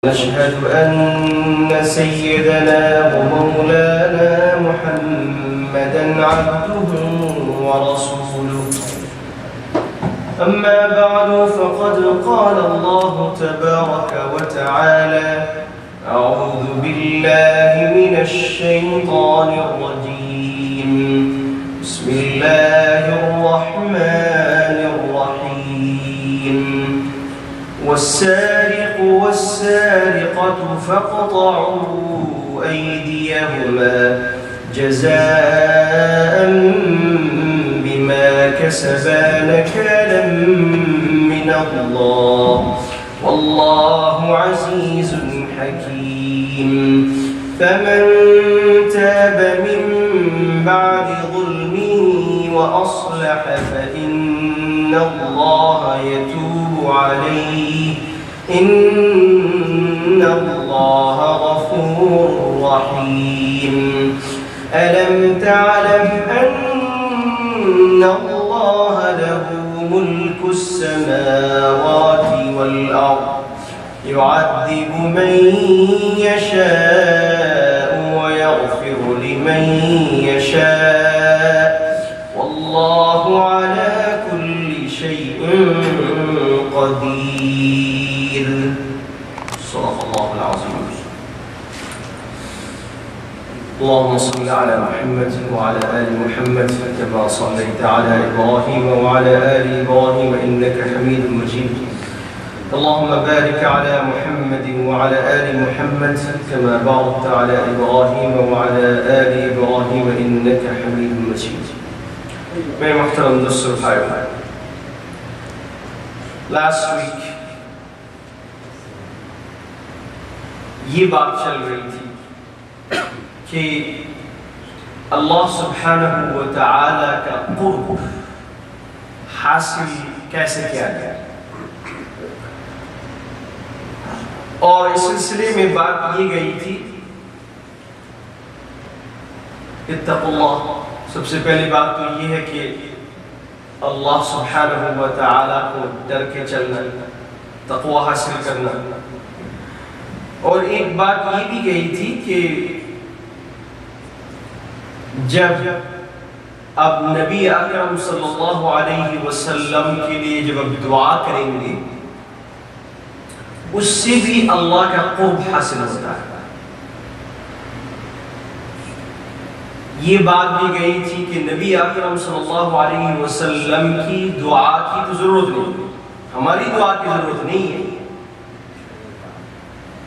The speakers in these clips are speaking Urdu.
نشهد أن سيدنا ومولانا محمدا عبده ورسوله. أما بعد فقد قال الله تبارك وتعالى: أعوذ بالله من الشيطان الرجيم. بسم الله الرحمن الرحيم. والسارق والسارقة فاقطعوا أيديهما جزاء بما كسبا نكالا من الله والله عزيز حكيم. فمن تاب من بعد ظلمه وأصلح فإن الله يتوب عليه إن الله غفور رحيم. ألم تعلم أن الله له ملك السماوات والأرض يعذب من يشاء ويغفر لمن يشاء والله على كل شيء قدير. صدق الله العظيم. اللهم صل على محمد وعلى آل محمد كما صليت على إبراهيم وعلى آل إبراهيم إنك حميد مجيد. اللهم بارك على محمد وعلى آل محمد كما باركت على إبراهيم وعلى آل إبراهيم إنك حميد مجيد. میرے محترم دوستو بھائیو، لاسٹ ویک یہ بات چل رہی تھی کہ اللہ سبحانہ و تعالی کا قرب حاصل کیسے کیا گیا، اور اس سلسلے میں بات یہ گئی تھی اتقوا اللہ. سب سے پہلی بات تو یہ ہے کہ اللہ سبحانہ و تعالی کو ڈر کے چلنا، تقوی حاصل کرنا. اور ایک بات یہ بھی گئی تھی کہ جب اب نبی اکرم صلی اللہ علیہ وسلم کے لیے جب اب دعا کریں گے اس سے بھی اللہ کا قرب حاصل ہوتا ہے. یہ بات بھی گئی تھی کہ نبی اکرم صلی اللہ علیہ وسلم کی دعا کی تو ضرورت نہیں، ہماری دعا کی ضرورت نہیں ہے.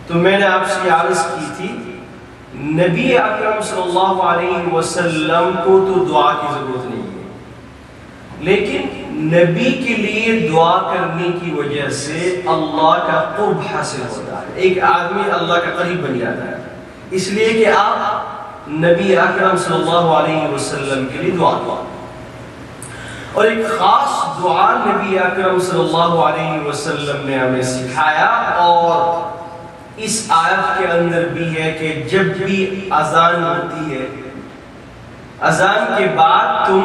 تو میں نے آپ سے عرض کی تھی نبی اکرم صلی اللہ علیہ وسلم کو تو دعا کی ضرورت نہیں ہے، لیکن نبی کے لیے دعا کرنے کی وجہ سے اللہ کا قرب حاصل ہوتا ہے. ایک آدمی اللہ کا قریب بن جاتا ہے اس لیے کہ آپ نبی اکرم صلی اللہ علیہ وسلم کے لیے دعا کریں. اور ایک خاص دعا نبی اکرم صلی اللہ علیہ وسلم نے ہمیں سکھایا، اور اس آیت کے اندر بھی ہے کہ جب بھی اذان ہوتی ہے اذان کے بعد تم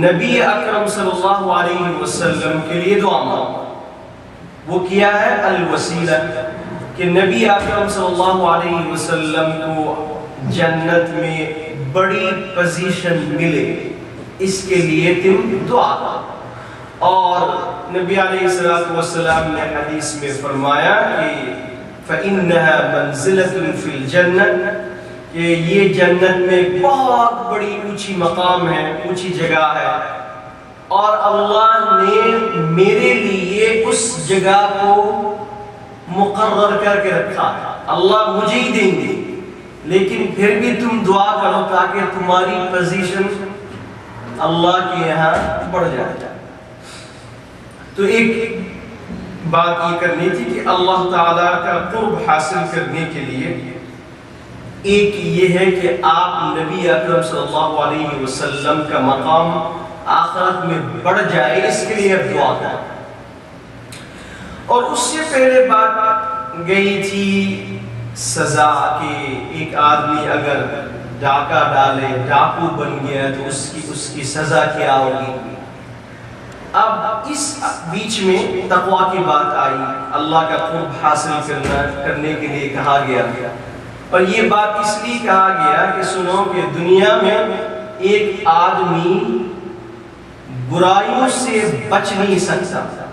نبی اکرم صلی اللہ علیہ وسلم کے لیے دعا مانگو. وہ کیا ہے؟ الوسیلہ، کہ نبی اکرم صلی اللہ علیہ وسلم کو جنت میں بڑی پوزیشن ملے، اس کے لیے تم دعا کرو. اور نبی علیہ السلام نے حدیث میں فرمایا کہ فَإِنَّهَا مَنزِلَةٌ فِي الْجَنَّةِ، کہ یہ جنت میں بہت بڑی اونچی مقام ہے، اونچی جگہ ہے، اور اللہ نے میرے لیے اس جگہ کو مقرر کر کے رکھا ہے. اللہ مجھے ہی دیں گے، لیکن پھر بھی تم دعا کرو تاکہ تمہاری پوزیشن اللہ کے یہاں بڑھ جائے. تو ایک بات یہ کرنی تھی کہ اللہ تعالیٰ کا قرب حاصل کرنے کے لیے ایک یہ ہے کہ آپ نبی اکرم صلی اللہ علیہ وسلم کا مقام آخرت میں بڑھ جائے، اس کے لیے آپ دعا کریں. اور اس سے پہلے بات گئی تھی سزا، کہ ایک آدمی اگر ڈاکہ ڈالے، ڈاکو بن گیا تو اس کی سزا کیا ہوگی. اب اس بیچ میں تقویٰ کی بات آئی، اللہ کا قرب حاصل کرنے کے لیے کہا گیا، اور یہ بات اس لیے کہا گیا کہ سنو کہ دنیا میں ایک آدمی برائیوں سے بچ نہیں سکتا،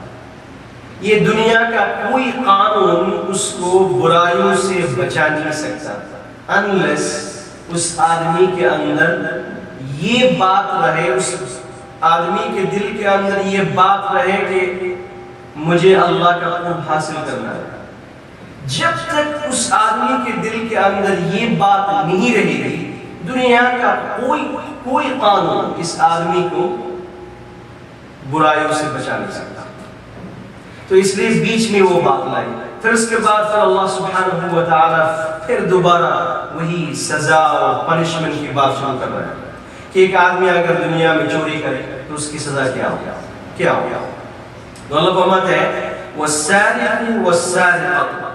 یہ دنیا کا کوئی قانون اس کو برائیوں سے بچا نہیں سکتا unless اس آدمی کے اندر یہ بات رہے، اس آدمی کے دل کے اندر یہ بات رہے کہ مجھے اللہ کا قرب حاصل کرنا ہے۔ جب تک اس آدمی کے دل کے اندر یہ بات نہیں رہے گی، دنیا کا کوئی قانون اس آدمی کو برائیوں سے بچا نہیں سکتا۔ تو اس لیے بیچ میں وہ بات لائی، پھر اس کے بعد پھر اللہ سبحانہ و تعالیٰ پھر دوبارہ وہی سزا اور پنشمنٹ کی بات شروع کر رہا ہے کہ ایک آدمی اگر دنیا میں چوری کرے تو اس کی سزا کیا ہوگا؟ تو اللہ فرماتے ہیں وَالسَّارِقُ وَالسَّارِقَةُ،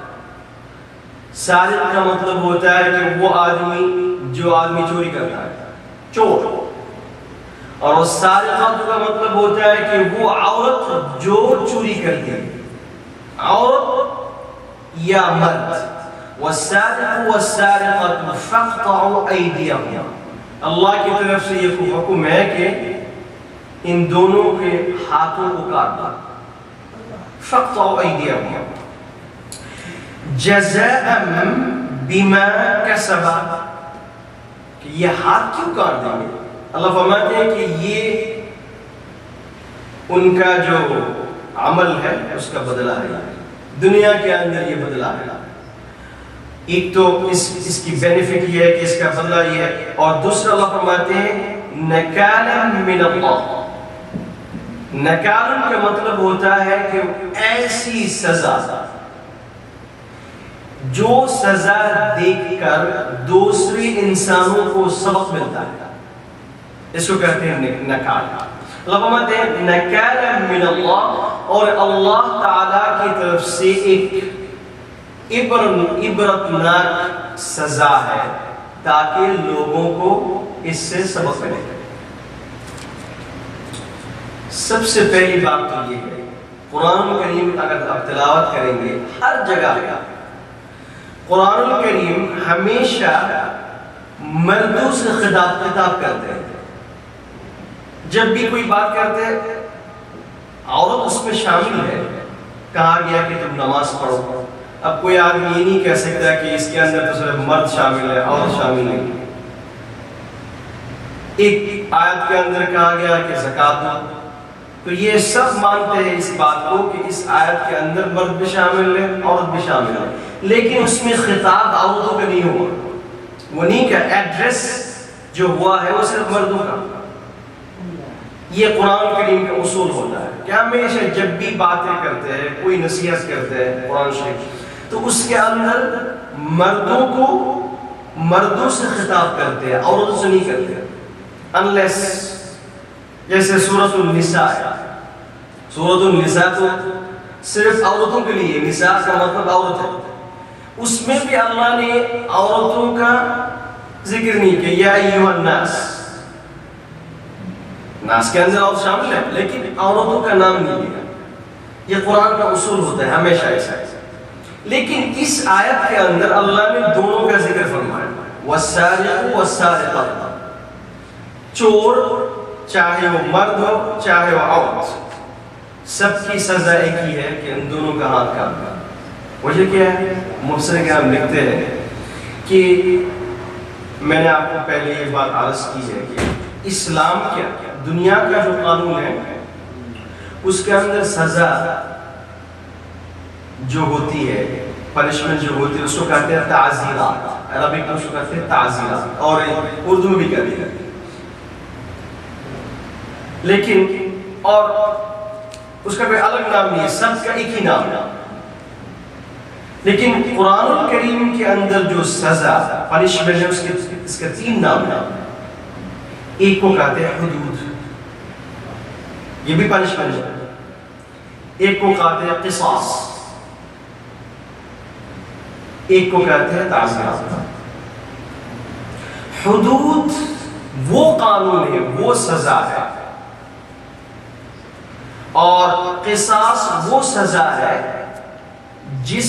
سارق کا مطلب ہوتا ہے کہ وہ آدمی جو آدمی چوری کرتا ہے، چور، اور السارقۃ کا مطلب ہوتا ہے کہ وہ عورت جو چوری کرتی ہے، عورت یا مرد۔ وَالسَّارِقُ وَالسَّارِقَةُ فَاقْطَعُوا أَيْدِيَهُمَا، اللہ کی طرف سے یہ حکم ہے کہ ان دونوں کے ہاتھوں کو کاٹ دو۔ فَاقْطَعُوا أَيْدِيَهُمَا جَزَاءً بِمَا كَسَبَا، کہ یہ ہاتھ کیوں کاٹ دیں گے؟ اللہ فرماتے ہیں کہ یہ ان کا جو عمل ہے اس کا بدلہ ہے، دنیا کے اندر یہ بدلہ ہے۔ ایک تو اس کی بینیفٹ یہ ہے کہ اس کا بدلہ یہ ہے، اور دوسرا اللہ فرماتے ہیں نکالا من اللہ۔ نکالا کا مطلب ہوتا ہے کہ ایسی سزا جو سزا دیکھ کر دوسرے انسانوں کو سبق ملتا ہے، اس کو کہتے ہیں نکال۔ اللہ فرماتے ہیں نکالا من اللہ، اور اللہ تعالیٰ کی طرف سے ایک عبرتناک سزا ہے تاکہ لوگوں کو اس سے سبق ملے۔ سب سے پہلی بات تو یہ ہے، قرآن کریم اگر آپ تلاوت کریں گے ہر جگہ قرآن کریم ہمیشہ مردوں سے خطاب کرتے ہیں۔ جب بھی کوئی بات کرتے ہیں عورت اس میں شامل ہے، کہا گیا کہ تم نماز پڑھو۔ اب کوئی آدمی یہ نہیں کہہ سکتا کہ اس کے اندر تو صرف مرد شامل ہے، عورت شامل نہیں۔ ایک آیت کے اندر کہا گیا کہ زکوٰۃ دو، تو یہ سب مانتے ہیں اس بات کو کہ اس آیت کے اندر مرد بھی شامل ہے، عورت بھی شامل ہے، لیکن اس میں خطاب عورتوں کا نہیں ہوا، وہ نہیں کہ ایڈریس جو ہوا ہے وہ صرف مردوں کا۔ یہ قرآن کریم کا اصول ہوتا ہے کہ ہمیشہ جب بھی باتیں کرتے ہیں، کوئی نصیحت کرتے ہیں قرآن شریف، تو اس کے اندر مردوں کو مردوں سے خطاب کرتے ہیں، عورتوں سے نہیں کرتے، انلیس جیسے سورۃ النساء ہے۔ سورۃ النساء تو صرف عورتوں کے لیے، نساء کا مطلب عورت ہے، اس میں بھی اللہ نے عورتوں کا ذکر نہیں کیا، یا ایھا الناس، ناس کے اندر عورت شامل ہے لیکن عورتوں کا نام نہیں لیا۔ یہ قرآن کا اصول ہوتا ہے ہمیشہ ایسا۔ لیکن اس آیت کے اندر اللہ نے دونوں کا ذکر فرمایا، والسارق والسارقۃ، چور چاہے وہ مرد ہو چاہے وہ عورت، سب کی سزا ایک ہی ہے کہ ان دونوں کا ہاتھ کاٹ دو۔ وجہ کیا ہے؟ مفسر کرام لکھتے ہیں کہ میں نے آپ کو پہلے یہ بات عرض کی ہے کہ اسلام کیا دنیا کا جو قانون ہے اس کے اندر سزا جو ہوتی ہے، پنشمنٹ جو ہوتی ہے، اس کو کہتے ہیں تعزیرات، عربک میں اس کو کہتے ہیں تعزیرات، اور اردو میں بھی کہتے ہیں، لیکن اور اس کا کوئی الگ نام نہیں ہے، سب کا ایک ہی نام ہے۔ لیکن قرآن کریم کے اندر جو سزا پنشمنٹ ہے اس کا 3 نام ہے۔ ایک کو کہتے ہیں حدود، یہ بھی پنشمنٹ ہے۔ ایک کو کہتے ہیں قصاص، ایک کو کہتے ہیں تعزیرات۔ حدود وہ قانون ہے، وہ سزا ہے اور قصاص وہ سزا ہے جس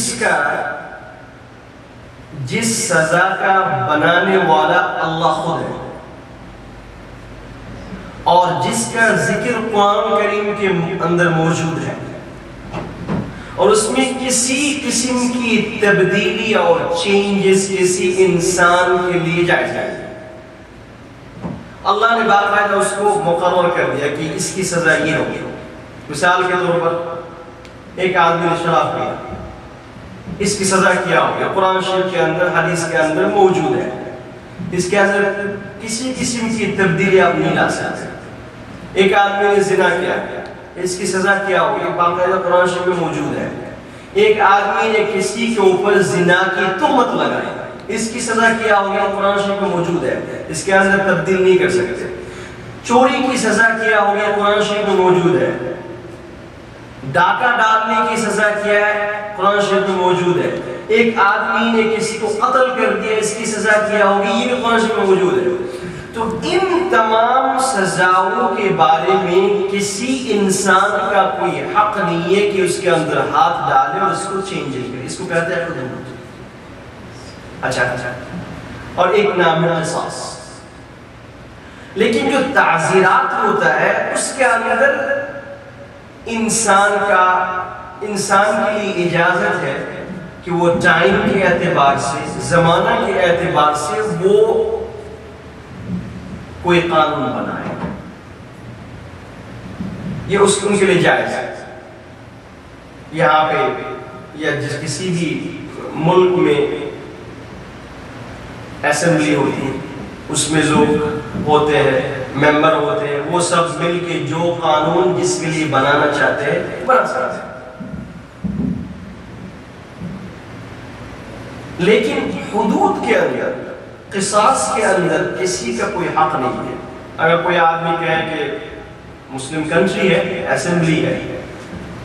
سزا کا بنانے والا اللہ خود ہے، اور جس کا ذکر قرآن کریم کے اندر موجود ہے، اور اس میں کسی قسم کی تبدیلی اور چینجز کسی انسان کے لیے جائز نہیں۔ اللہ نے باقاعدہ اس کو مقرر کر دیا کہ اس کی سزا یہ ہوگی۔ مثال کے طور پر ایک آدمی نے شراب پیا، اس کی سزا کیا ہوگی؟ قرآن شریف کے اندر، حدیث کے اندر موجود ہے۔ اس کے اندر کسی قسم کی تبدیلی آپ نہیں لا سکتے۔ ایک آدمی نے زنا کیا، اس کی سزا کیا ہوگی؟ باقاعدہ قرآن شریف میں موجود ہے۔ ایک آدمی نے کسی کے اوپر زنا کی تہمت لگائی، اس کی سزا کیا ہوگی؟ قرآن شریف میں موجود ہے، اس کے اندر تبدیل نہیں کر سکتے۔ چوری کی سزا کیا ہوگی؟ قرآن شریف میں موجود ہے۔ ڈاکہ ڈالنے کی سزا کیا ہے؟ قرآن شریف میں موجود ہے۔ ایک آدمی نے کسی کو قتل کر دیا، اس کی سزا کیا ہوگی؟ یہ بھی قرآن شریف میں موجود ہے۔ تو ان تمام سزاؤں کے بارے میں کسی انسان کا کوئی حق نہیں ہے کہ اس کے اندر ہاتھ ڈالے اور اس کو چینج کرے۔ اس کو کہتے ہیں حدود۔ اچھا، اور ایک نام ہے قصاص۔ لیکن جو تعزیرات ہوتا ہے اس کے اندر انسان کے لیے اجازت ہے کہ وہ ٹائم کے اعتبار سے، زمانہ کے اعتبار سے وہ کوئی قانون بنائے، یہ ان کے لیے جائز ہے۔ یہاں پہ یا کسی بھی ملک میں اسمبلی ہوتی ہے، اس میں لوگ ہوتے ہیں، ممبر ہوتے ہیں، وہ سب مل کے جو قانون جس کے لیے بنانا چاہتے ہیں بنا سکتے ہیں۔ لیکن حدود کے اندر، قصاص کے اندر کسی کا کوئی حق نہیں ہے۔ اگر کوئی آدمی کہے کہ مسلم کنٹری ہے، اسمبلی ہے،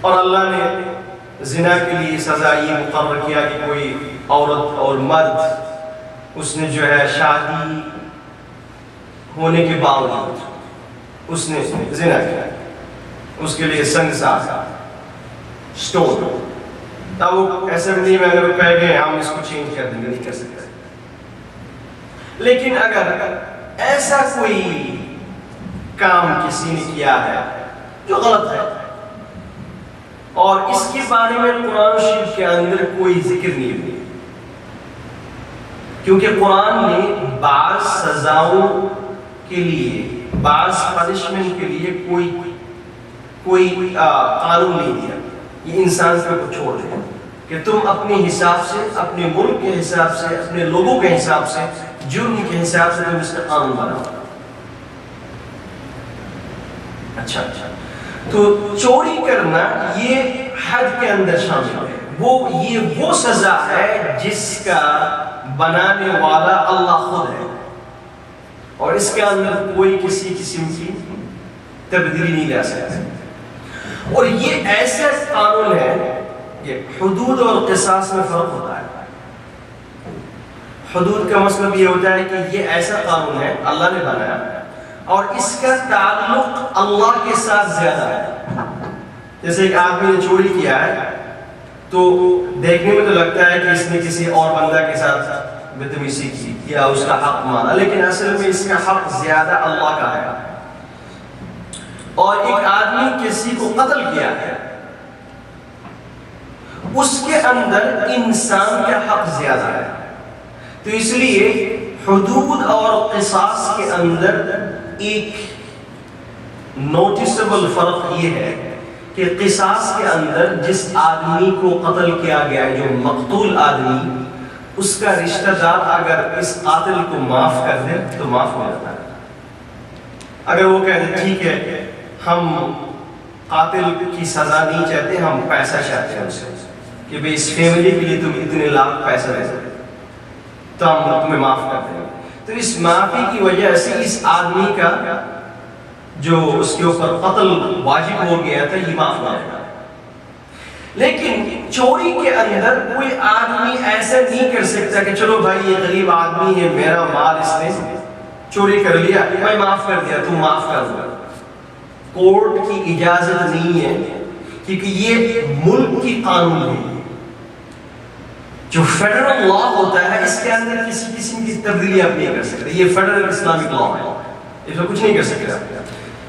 اور اللہ نے زنا کے لیے سزا یہ مقرر کیا کہ کوئی عورت اور مرد اس نے جو ہے شادی ہونے کے باوجود اس نے زنا کیا، اس کے لیے سنگسار سٹون، تب وہ اسمبلی میں اگر کہہ گئے ہم اس کو چینج کر دیں گے، نہیں کر سکتے۔ لیکن اگر ایسا کوئی کام کسی نے کیا ہے جو غلط ہے اور اس کے بارے میں قرآن شریف کے اندر کوئی ذکر نہیں ہے، کیونکہ قرآن نے بعض سزاؤں کے لیے، بعض پنشمنٹ کے لیے کوئی قانون نہیں دیا، یہ انسان کے اوپر چھوڑ دیا کہ تم اپنے حساب سے، اپنے ملک کے حساب سے، اپنے لوگوں کے حساب سے، جرم کے حساب سے تم اس کا قانون بناؤ۔ اچھا، تو چوری کرنا یہ حد کے اندر شامل ہے، یہ وہ سزا ہے جس کا بنانے والا اللہ خود ہے، اور اس کے اندر کوئی کسی قسم کی تبدیلی نہیں لا سکتا۔ اور یہ ایسا قانون ہے کہ حدود اور قصاص میں فرق ہوتا ہے۔ حدود کا مطلب یہ ہوتا ہے کہ یہ ایسا قانون ہے اللہ نے بنایا اور اس کا تعلق اللہ کے ساتھ زیادہ ہے۔ جیسے ایک آدمی نے چوری کیا ہے تو دیکھنے میں تو لگتا ہے کہ اس نے کسی اور بندہ کے ساتھ بدتمیزی کی یا اس کا حق مانا، لیکن اصل میں اس کا حق زیادہ اللہ کا ہے۔ اور ایک آدمی کسی کو قتل کیا ہے، اس کے اندر انسان کا حق زیادہ ہے۔ تو اس لیے حدود اور قصاص کے اندر ایک نوٹسبل فرق یہ ہے کہ قصاص کے اندر جس آدمی کو قتل کیا گیا ہے، جو مقتول آدمی، اس کا رشتہ دار اگر اس قاتل کو معاف کر دے تو معاف ہو جاتا ہے۔ اگر وہ کہتے ہیں ٹھیک ہے ہم قاتل کی سزا نہیں چاہتے، ہم پیسہ چاہتے ہیں اسے کہ بھئی اس فیملی کے لیے تم اتنے لاکھ پیسہ دے سکتے تو ہم تمہیں معاف کر دیں گے، تو اس معافی کی وجہ سے اس آدمی کا جو اس کے اوپر قتل واجب ہو گیا تھا یہ معاف ہو جائے گا۔ لیکن چوری کے اندر کوئی آدمی ایسا نہیں کر سکتا کہ چلو بھائی یہ غریب آدمی ہے، میرا مال اس نے چوری کر لیا، میں معاف کر دیا، تم معاف کر دو۔ کورٹ کی اجازت نہیں ہے، کیونکہ یہ ملک کی قانون ہے۔ جو فیڈرل لا ہوتا ہے اس کے اندر کسی قسم کی تبدیلی آپ نہیں کر سکتے، یہ فیڈرل اسلامک لا ہے، اس میں کچھ نہیں کر سکتے۔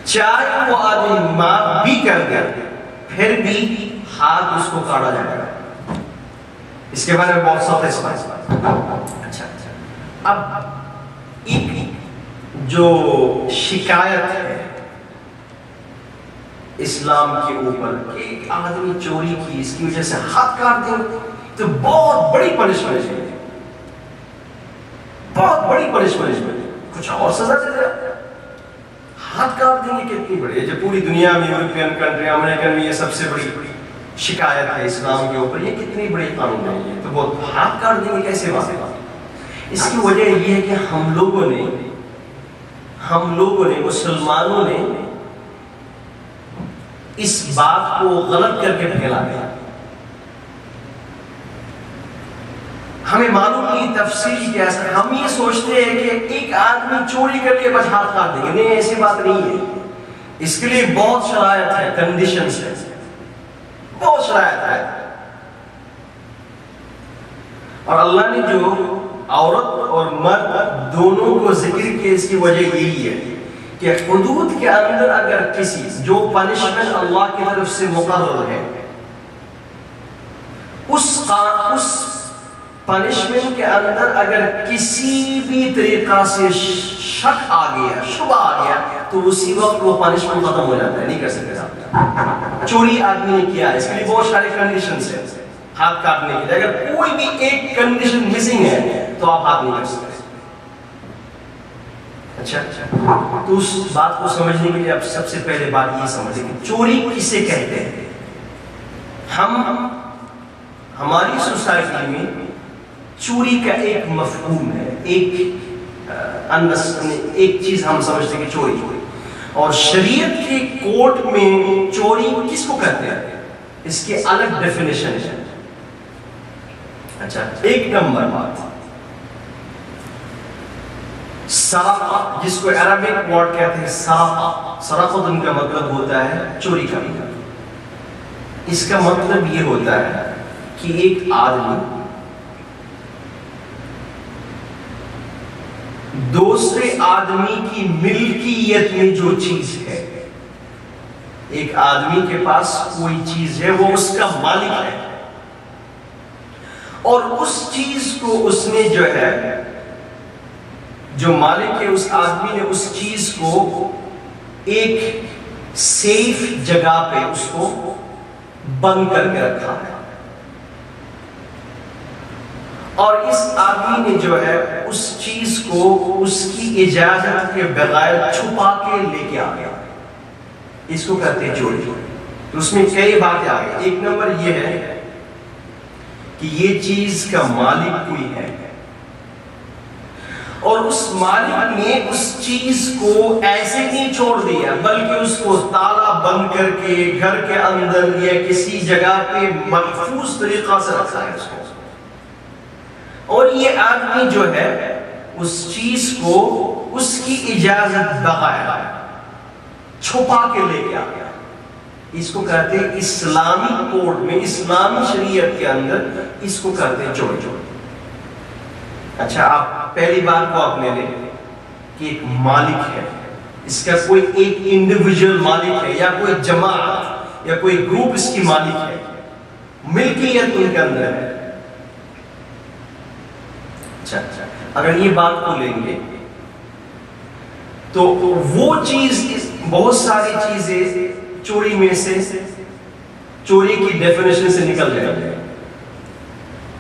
چاہے وہ آدمی معاف بھی کر دے پھر بھی ہاتھ اس کو کاٹا جائے گا۔ اس کے بارے میں بہت سخت ہے۔ اچھا اب ایک جو شکایت ہے اسلام کے اوپر کہ ایک آدمی چوری کی، اس کی وجہ سے ہاتھ کاٹ دیں تو بہت بڑی پنشمنٹ ہے، بہت بڑی پنشمنٹ ہے، کچھ اور سزا دے دے۔ ہاتھ کاٹ دینے کتنی بڑی ہے، جو پوری دنیا میں یورپین کنٹری امریکن میں یہ سب سے بڑی شکایت ہے اسلام کے اوپر، یہ کتنی بڑی قانون ہے، یہ تو بہت ہاتھ کاٹ دینے کیسے واضح بات۔ اس کی وجہ یہ ہے کہ ہم لوگوں نے مسلمانوں نے اس بات کو غلط کر کے پھیلا دیا۔ ہمیں معلوم نہیں تفصیل کیسا، ہم یہ سوچتے ہیں کہ ایک آدمی چوری کر کے بس ہاتھ کاٹ دیں گے، نہیں ایسی بات نہیں ہے۔ اس کے لیے بہت شرائط ہے، کنڈیشنز ہے، بہت شرائط ہے۔ اور اللہ نے جو عورت اور مرد دونوں کو ذکر کیا، اس کی وجہ یہی ہے کہ حدود کے اندر اگر کسی جو پنشمنٹ اللہ کی طرف سے مقرر ہے، اس پنشمنٹ کے اندر اگر کسی بھی طریقہ سے شک آ گیا، شبہ آ گیا، تو اسی وقت وہ پنشمنٹ ختم ہو جاتا ہے، نہیں کر سکتے آپ۔ چوری آدمی نے کیا، اس کے لیے بہت سارے کنڈیشنز ہیں ہاتھ کاٹنے کے لیے، اگر کوئی بھی ایک کنڈیشن مسنگ ہے تو آپ ہاتھ نہیں کر سکتے۔ اچھا تو اس بات کو سمجھنے کے لیے اب سب سے پہلے بات یہ سمجھیں کہ چوری کسے کہتے ہیں۔ ہماری سوسائٹی میں چوری کا ایک مفہوم ہے، ایک چیز ہم سمجھتے ہیں کہ چوری، اور شریعت کے کورٹ میں چوری کس کو کہتے ہیں، اس کے الگ ڈیفینیشن ہے۔ اچھا ایک نمبر بات، سرقہ، جس کو عربک ورڈ کہتے ہیں سرقہ، ان کا مطلب ہوتا ہے چوری کرنا۔ اس کا مطلب یہ ہوتا ہے کہ ایک آدمی دوسرے آدمی کی ملکیت میں جو چیز ہے، ایک آدمی کے پاس کوئی چیز ہے، وہ اس کا مالک ہے، اور اس چیز کو اس نے جو مالک ہے اس آدمی نے اس چیز کو ایک سیف جگہ پہ اس کو بند کر کے رکھا ہے، اور اس آدمی نے اس چیز کو اس کی اجازت کے بغیر چھپا کے لے کے آ گیا، اس کو کہتے ہیں چوری۔ تو اس میں کئی باتیں آ گئی۔ ایک نمبر یہ ہے کہ یہ چیز کا مالک کوئی ہے، اور اس مالک نے اس چیز کو ایسے نہیں چھوڑ دیا، بلکہ اس کو تالا بند کر کے گھر کے اندر یا کسی جگہ پہ محفوظ طریقہ سے رکھا ہے اس کو، اور یہ آدمی اس چیز کو اس کی اجازت بغیر چھپا کے لے کے آ گیا۔ اس کو کہتے ہیں اسلامی کوڈ میں، اسلامی شریعت کے اندر اس کو کہتے ہیں چوری۔ اچھا آپ پہلی بات کو آپ نے لے کہ ایک مالک ہے، اس کا کوئی ایک انڈیویجول مالک ہے، یا کوئی جماعت یا کوئی گروپ اس کی مالک ہے، ملکیت ان کے اندر ہے۔ اچھا اگر یہ بات کو لیں گے تو وہ چیز، بہت ساری چیزیں چوری میں سے، چوری کی ڈیفینیشن سے نکل جائیں گے۔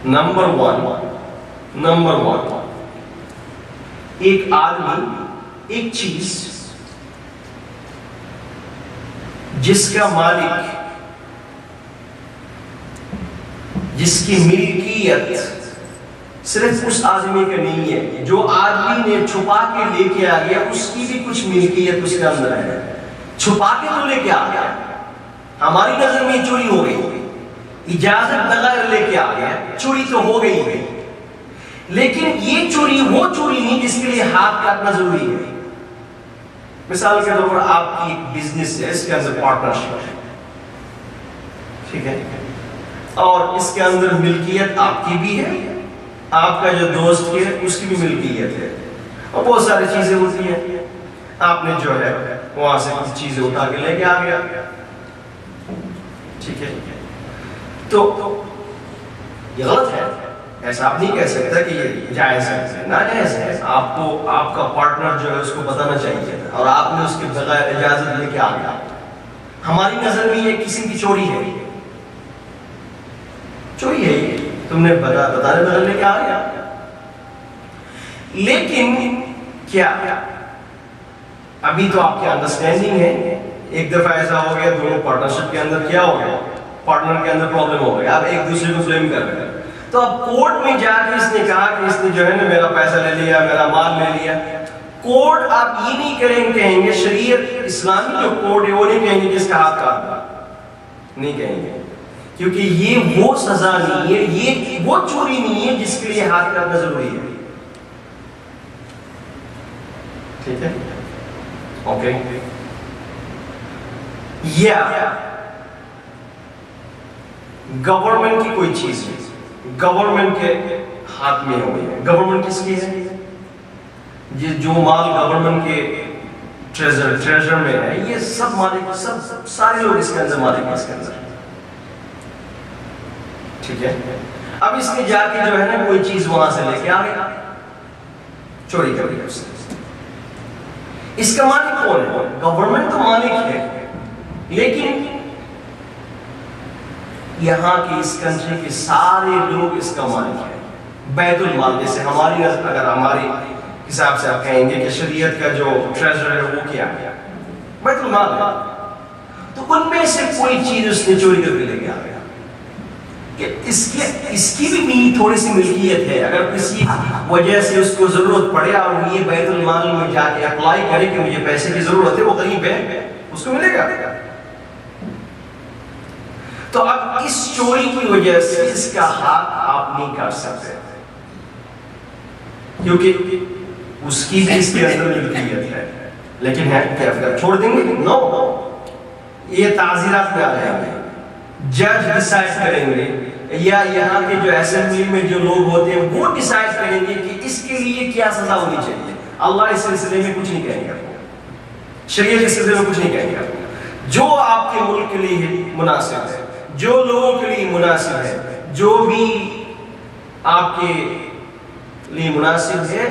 نمبر ون، ایک آدمی، ایک چیز جس کا مالک، جس کی ملکیت صرف اس آدمی کا نہیں ہے، جو آدمی نے چھپا کے لے کے آ گیا اس کی بھی کچھ ملکیت اس کے اندر ہے، چھپا کے تو لے کے آ گیا، ہماری نظر میں چوری ہو گئی، اجازت بغیر لے کے آ گیا، چوری تو ہو گئی ہے، لیکن یہ چوری وہ چوری نہیں جس کے لیے ہاتھ کاٹنا ضروری ہے۔ مثال کے طور پر آپ کی ایک بزنس ہے، اس کے اندر پارٹنرشپ ہے، ٹھیک ہے، اور اس کے اندر ملکیت آپ کی بھی ہے، آپ کا جو دوست ہے اس کی بھی ملکیت ہے، اور بہت ساری چیزیں ہوتی ہیں، آپ نے جو ہے وہاں سے کچھ چیزیں اٹھا کے لے کے آ گیا، ٹھیک ہے، تو یہ غلط ہے، ایسا آپ نہیں کہہ سکتا کہ یہ جائز ہے، ناجائز ہے، آپ کو آپ کا پارٹنر جو ہے اس کو بتانا چاہیے، اور آپ نے اس کے بغیر اجازت لے کے آ گیا، ہماری نظر میں یہ کسی کی چوری ہے، چوری ہے، یہ تم نے بتانے بغیر لے کے آ گیا، لیکن کیا ابھی تو آپ کی انڈرسٹینڈنگ ہے، ایک دفعہ ایسا ہو گیا دونوں پارٹنرشپ کے اندر کیا ہو گیا، پارٹنر کے اندر پرابلم ہو گیا، آپ ایک دوسرے کو بلیم کر رہے ہیں، تو اب کورٹ میں جا کے اس نے کہا کہ اس نے جو ہے نا میرا پیسہ لے لیا، میرا مال لے لیا، کورٹ آپ یہ نہیں کہیں گے شریعت اسلامی جو کورٹ ہے وہ نہیں کہیں گے کہ اس کا ہاتھ کاٹ دو، نہیں کہیں گے، کیونکہ یہ وہ سزا نہیں ہے، یہ وہ چوری نہیں ہے جس کے لیے ہاتھ کاٹنا ضروری ہے، ٹھیک ہے، اوکے، یا گورنمنٹ کی کوئی چیز ہے، گورنمنٹ کے ہاتھ میں ہو گئی ہے، گورنمنٹ کس کی ہے، جو مال گورنمنٹ کے ٹریجر میں ہے، یہ سب مالک، سب سارے لوگ اس کے اندر مالک ہیں اس کے اندر، ٹھیک ہے، اب اس نے جا کے جو ہے نا کوئی چیز وہاں سے لے کے آ گیا، چوری کر لیا اس نے، اس کا مالک کون ہے؟ گورنمنٹ تو مالک ہے، لیکن یہاں کی اس کنٹری کے سارے لوگ اس کا مالک ہے، بیت المال، جیسے ہماری نظر اگر ہماری حساب سے آپ کہیں گے کہ شریعت کا جو ٹریجر ہے وہ کیا ہے، بیت المال ہے، تو ان میں سے کوئی چیز اس نے چوری کر کے لے کے آ گیا، کہ اس کی بھی تھوڑی سی ملکیت ہے، اگر کسی وجہ سے اس کو ضرورت پڑے اور یہ بیت المال میں جا کے اپلائی کرے کہ مجھے پیسے کی ضرورت ہے، وہ غریب ہے، اس کو ملے گا، تو اب اس چوری کی وجہ سے اس کا ہاتھ آپ نہیں کر سکتے، کیونکہ اس کی بھی اس کے اندر ملکیت ہے، لیکن ہے کیا چھوڑ دیں گے؟ نو، یہ تعزیرات میں آ جائیں گے، جج ڈیسائیڈ کریں گے، یا یہاں کے جو اسمبلی میں جو لوگ ہوتے ہیں وہ ڈیسائیڈ کریں گے کہ اس کے لیے کیا سزا ہونی چاہیے، اللہ اس سلسلے میں کچھ نہیں کہیں گے، شریعت اس سلسلے میں کچھ نہیں کہیں گے، جو آپ کے ملک کے لیے مناسب ہے، جو لوگوں کے لیے مناسب ہے، جو بھی آپ کے لیے مناسب ہے،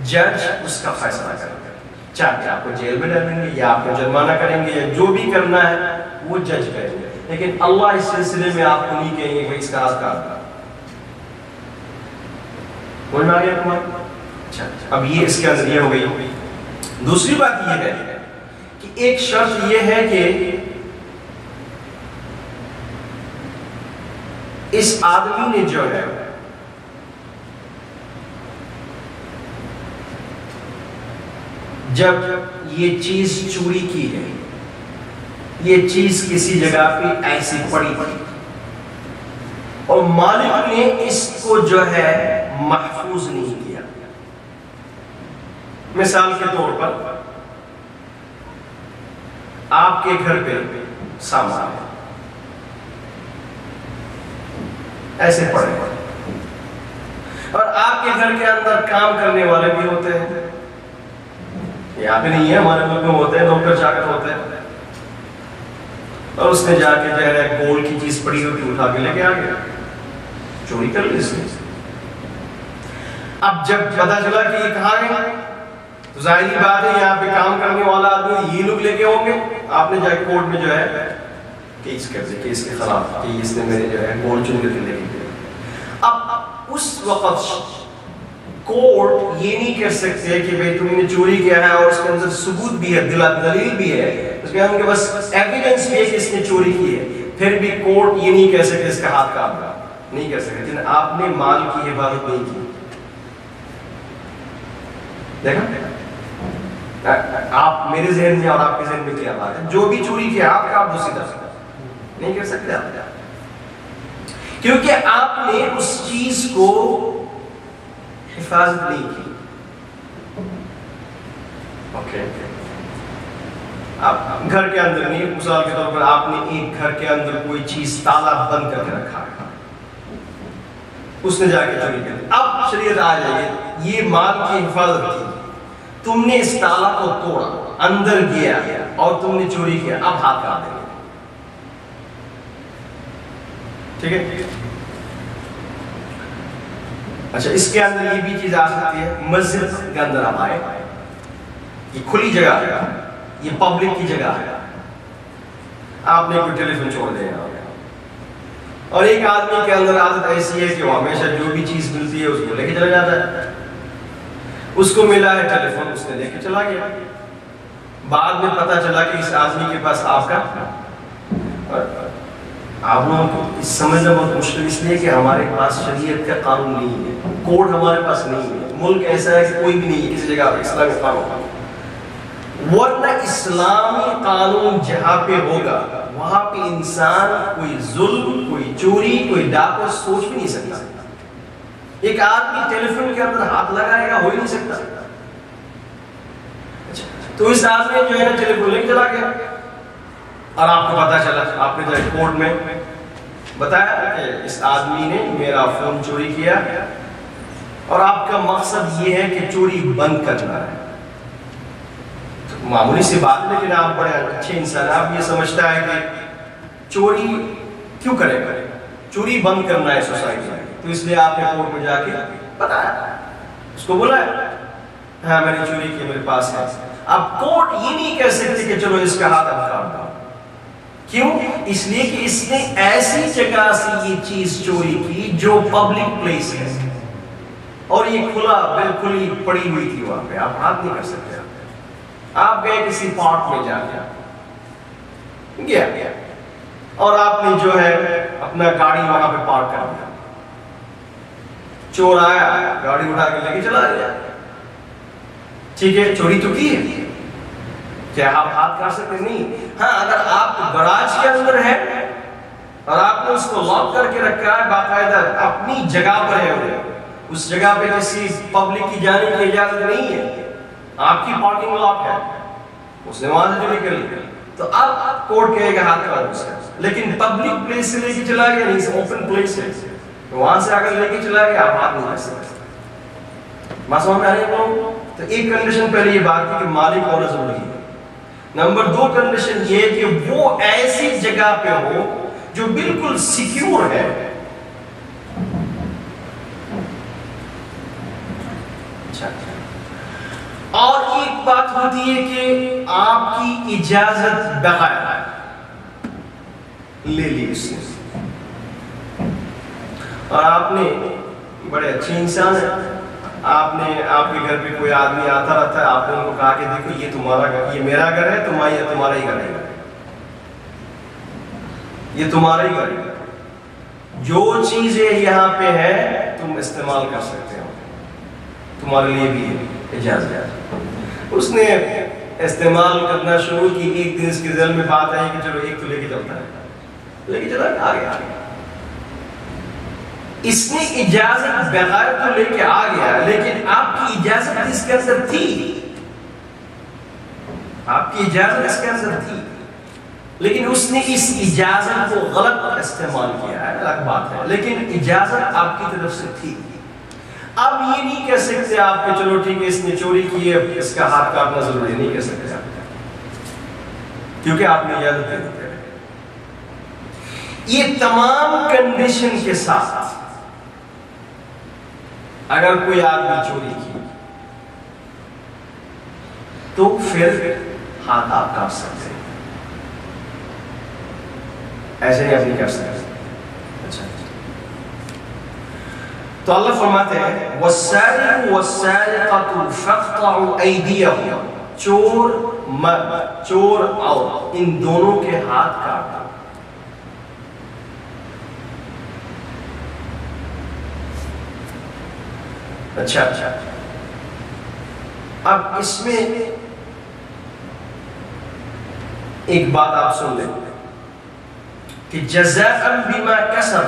جج اس کا فیصلہ کریں گے، چاہے آپ کو جیل میں ڈالیں گے یا آپ کو جرمانہ کریں گے یا جو بھی کرنا ہے وہ جج کریں گے، لیکن اللہ اس سلسلے میں آپ کو نہیں کہیں گے کہ اس کا ہاتھ کاٹ دو، سمجھ میں آ گیا تمہیں؟ اچھا، اب یہ اس کے اندر یہ ہو گئی، دوسری بات یہ ہے کہ ایک شرط یہ ہے کہ اس آدمی نے جو ہے جب یہ چیز چوری کی ہے، یہ چیز کسی جگہ پہ ایسی پڑی اور مالک نے اس کو جو ہے محفوظ نہیں کیا، مثال کے طور پر آپ کے گھر پہ سامان ہے، ایسے پڑے اور آپ کے گھر کے اندر کام کرنے والے بھی ہوتے ہیں، یہاں پہ نہیں ہے ہمارے ملک میں ہوتے ہیں، نوکر چاکر ہوتے ہیں، اور اس نے جا کے جو ہے گولڈ کی چیز پڑی ہوتی اٹھا کے لے کے آ گیا، چوری کر لی اس نے، اب جب پتا چلا کہ یہ کہاں ہے تو ظاہری بات ہے یہاں پہ کام کرنے والا آدمی یہ لوگ لے کے ہوں گے، آپ نے جا کے کورٹ میں جو ہے کیس کر دیا، کیس کے خلاف کہ اس نے میرے جو ہے گولڈ چن کے لے کے، اب اس وقت کورٹ یہ نہیں کہہ سکتے کہ بھئی تم نے چوری کیا ہے اور اس کے اندر ثبوت بھی ہے، دلیل بھی ہے، اس کے ان کے بس ایویڈنس بھی ہے کہ اس نے چوری کی ہے، پھر بھی کورٹ یہ نہیں کہہ سکتے اس کا ہاتھ کاٹ دو، نہیں کہہ سکتے، لیکن آپ نے مال کی حفاظت نہیں کی، دیکھا آپ میرے ذہن میں اور آپ کے ذہن میں کیا بات ہے، جو بھی چوری کیا آپ کا آپ دوسری طرف نہیں کر سکتے آپ، کیونکہ آپ نے اس چیز کو حفاظت نہیں کی، اوکے، آپ گھر کے اندر نہیں، مثال کے طور پر آپ نے ایک گھر کے اندر کوئی چیز تالا بند کر کے رکھا ہے، اس نے جا کے چوری کر دی. اب شریعت آ جائے یہ مال کی حفاظت تھی، تم نے اس تالا کو توڑا، اندر گیا اور تم نے چوری کیا، اب ہاتھ کاٹ دیں گے. ٹھیک ہے. اچھا اس کے اندر یہ بھی چیز آ سکتی ہے، مسجد کے اندر آپ آئے، یہ کھلی جگہ ہے، یہ پبلک کی جگہ ہے، آپ نے کوئی ٹیلی فون چھوڑ دیا اور ایک آدمی کے اندر عادت ایسی ہے کہ وہ ہمیشہ جو بھی چیز ملتی ہے اس کو لے کے چلا جاتا ہے. اس کو ملا ہے ٹیلی فون، اس نے لے کے چلا گیا. بعد میں پتا چلا کہ اس آدمی کے پاس آپ کا، آپ لوگوں کو اس سمجھنا بہت مشکل اس لیے کہ ہمارے پاس شریعت کا قانون نہیں ہے، کوڈ ہمارے پاس نہیں ہے. ملک ایسا ہے کہ کوئی بھی نہیں ہے کسی جگہ اسلامی قانون، ورنہ اسلامی قانون جہاں پہ ہوگا وہاں پہ انسان کوئی ظلم، کوئی چوری، کوئی ڈاکہ سوچ بھی نہیں سکتا. ایک آدمی ٹیلی فون کے اندر ہاتھ لگائے گا، ہو ہی نہیں سکتا. تو اس آدمی جو ہے نا ٹیلی فون لے کے چلا گیا اور آپ کو پتا چلا، آپ نے جائے کورٹ میں بتایا کہ اس آدمی نے میرا فون چوری کیا اور آپ کا مقصد یہ ہے کہ چوری بند کرنا ہے. معمولی سی بات ہے، لیکن آپ بڑے اچھے انسان، آپ یہ سمجھتا ہے کہ چوری کیوں کرے گا، چوری بند کرنا ہے سوسائٹی میں، تو اس لیے آپ نے کورٹ میں جا کے بتایا، اس کو بولا ہاں میں نے چوری کی، میرے پاس ہے. اب کورٹ یہ نہیں کہہ سکتے کہ چلو اس کا ہاتھ اب کاٹ دو. کیوں؟ اس لیے کہ اس نے ایسی جگہ سے یہ چیز چوری کی جو پبلک پلیس ہے اور یہ کھلا بالکل ہی پڑی ہوئی تھی وہاں پہ، آپ ہاتھ نہیں کر سکتے. آپ گئے کسی پارک میں جا گیا اور آپ نے جو ہے اپنا گاڑی وہاں پہ پارک کر دیا، چور آیا گاڑی اٹھا کے لے کے چلا گیا. ٹھیک ہے، چوری تو کی ہے، کیا آپ ہاتھ کاٹ سکتے؟ نہیں. ہاں اگر آپ گراج کے اندر ہے اور آپ نے اس کو لاک کر کے رکھا ہے، باقاعدہ اپنی جگہ پر ہے، اس جگہ پہ کسی پبلک کی جانے کی اجازت نہیں ہے، آپ کی پارکنگ لاک ہے، اس نے وہاں سے چوری کر لی، تو اب کورٹ کہے گا ہاتھ کاٹ اس کا. لیکن پبلک پلیس سے لے کے چلا گیا، نہیں اوپن پلیس ہے، وہاں سے اگر لے کے چلا گیا آپ ہاتھ نہیں کر سکتے. مسئلہ میں آنے کو تو ایک کنڈیشن پہلے یہ بات کی کہ مالک ہونا ضروری ہے. نمبر 2 کنڈیشن یہ کہ وہ ایسی جگہ پہ ہو جو بالکل سیکیور ہے. اور ایک بات ہوتی ہے کہ آپ کی اجازت بغیر لے لی اس نے، اور آپ نے بڑے اچھے انسان ہیں، آپ نے آپ کے گھر پہ کوئی آدمی آتا رہتا ہے، آپ نے ان کو کہا کہ دیکھو یہ تمہارا گھر، یہ میرا گھر ہے، تمہارا ہی گھر ہے، یہ تمہارا ہی گھر ہے، جو چیزیں یہاں پہ ہے تم استعمال کر سکتے ہو، تمہارے لیے بھی اجازت ہے. اس نے استعمال کرنا شروع کی. ایک دن اس کے ذہن میں بات آئی کہ چلو ایک تو لے کے چلتا ہے، لے کے چلا آگے. اس نے اجازت بغیر تو لے کے آ گیا، لیکن آپ کی اجازت اس کے اندر تھی، آپ کی اجازت اس کے اندر تھی، لیکن اس نے اس اجازت کو غلط استعمال کیا ہے، الگ بات ہے، لیکن اجازت آپ کی طرف سے تھی. اب یہ نہیں کہہ سکتے آپ کہ چلو ٹھیک ہے اس نے چوری کی ہے اس کا ہاتھ کاٹنا ضروری نہیں کہہ سکتے آپ، کیونکہ آپ نے اجازت دے دی. یہ تمام کنڈیشن کے ساتھ اگر کوئی آدمی چوری کی تو پھر ہاتھ آپ کاٹ سکتے ہیں، ایسے نہیں آپ نہیں کر سکتے. اچھا تو اللہ فرماتے ہیں وَالسَّارِقُ وَالسَّارِقَةُ فَاقْطَعُوا أَيْدِيَهُمْ، چور مرد، چور عورت، ان دونوں کے ہاتھ کاٹا. اچھا اب اس میں ایک بات آپ سن لیں کہ جزاء بما کسب،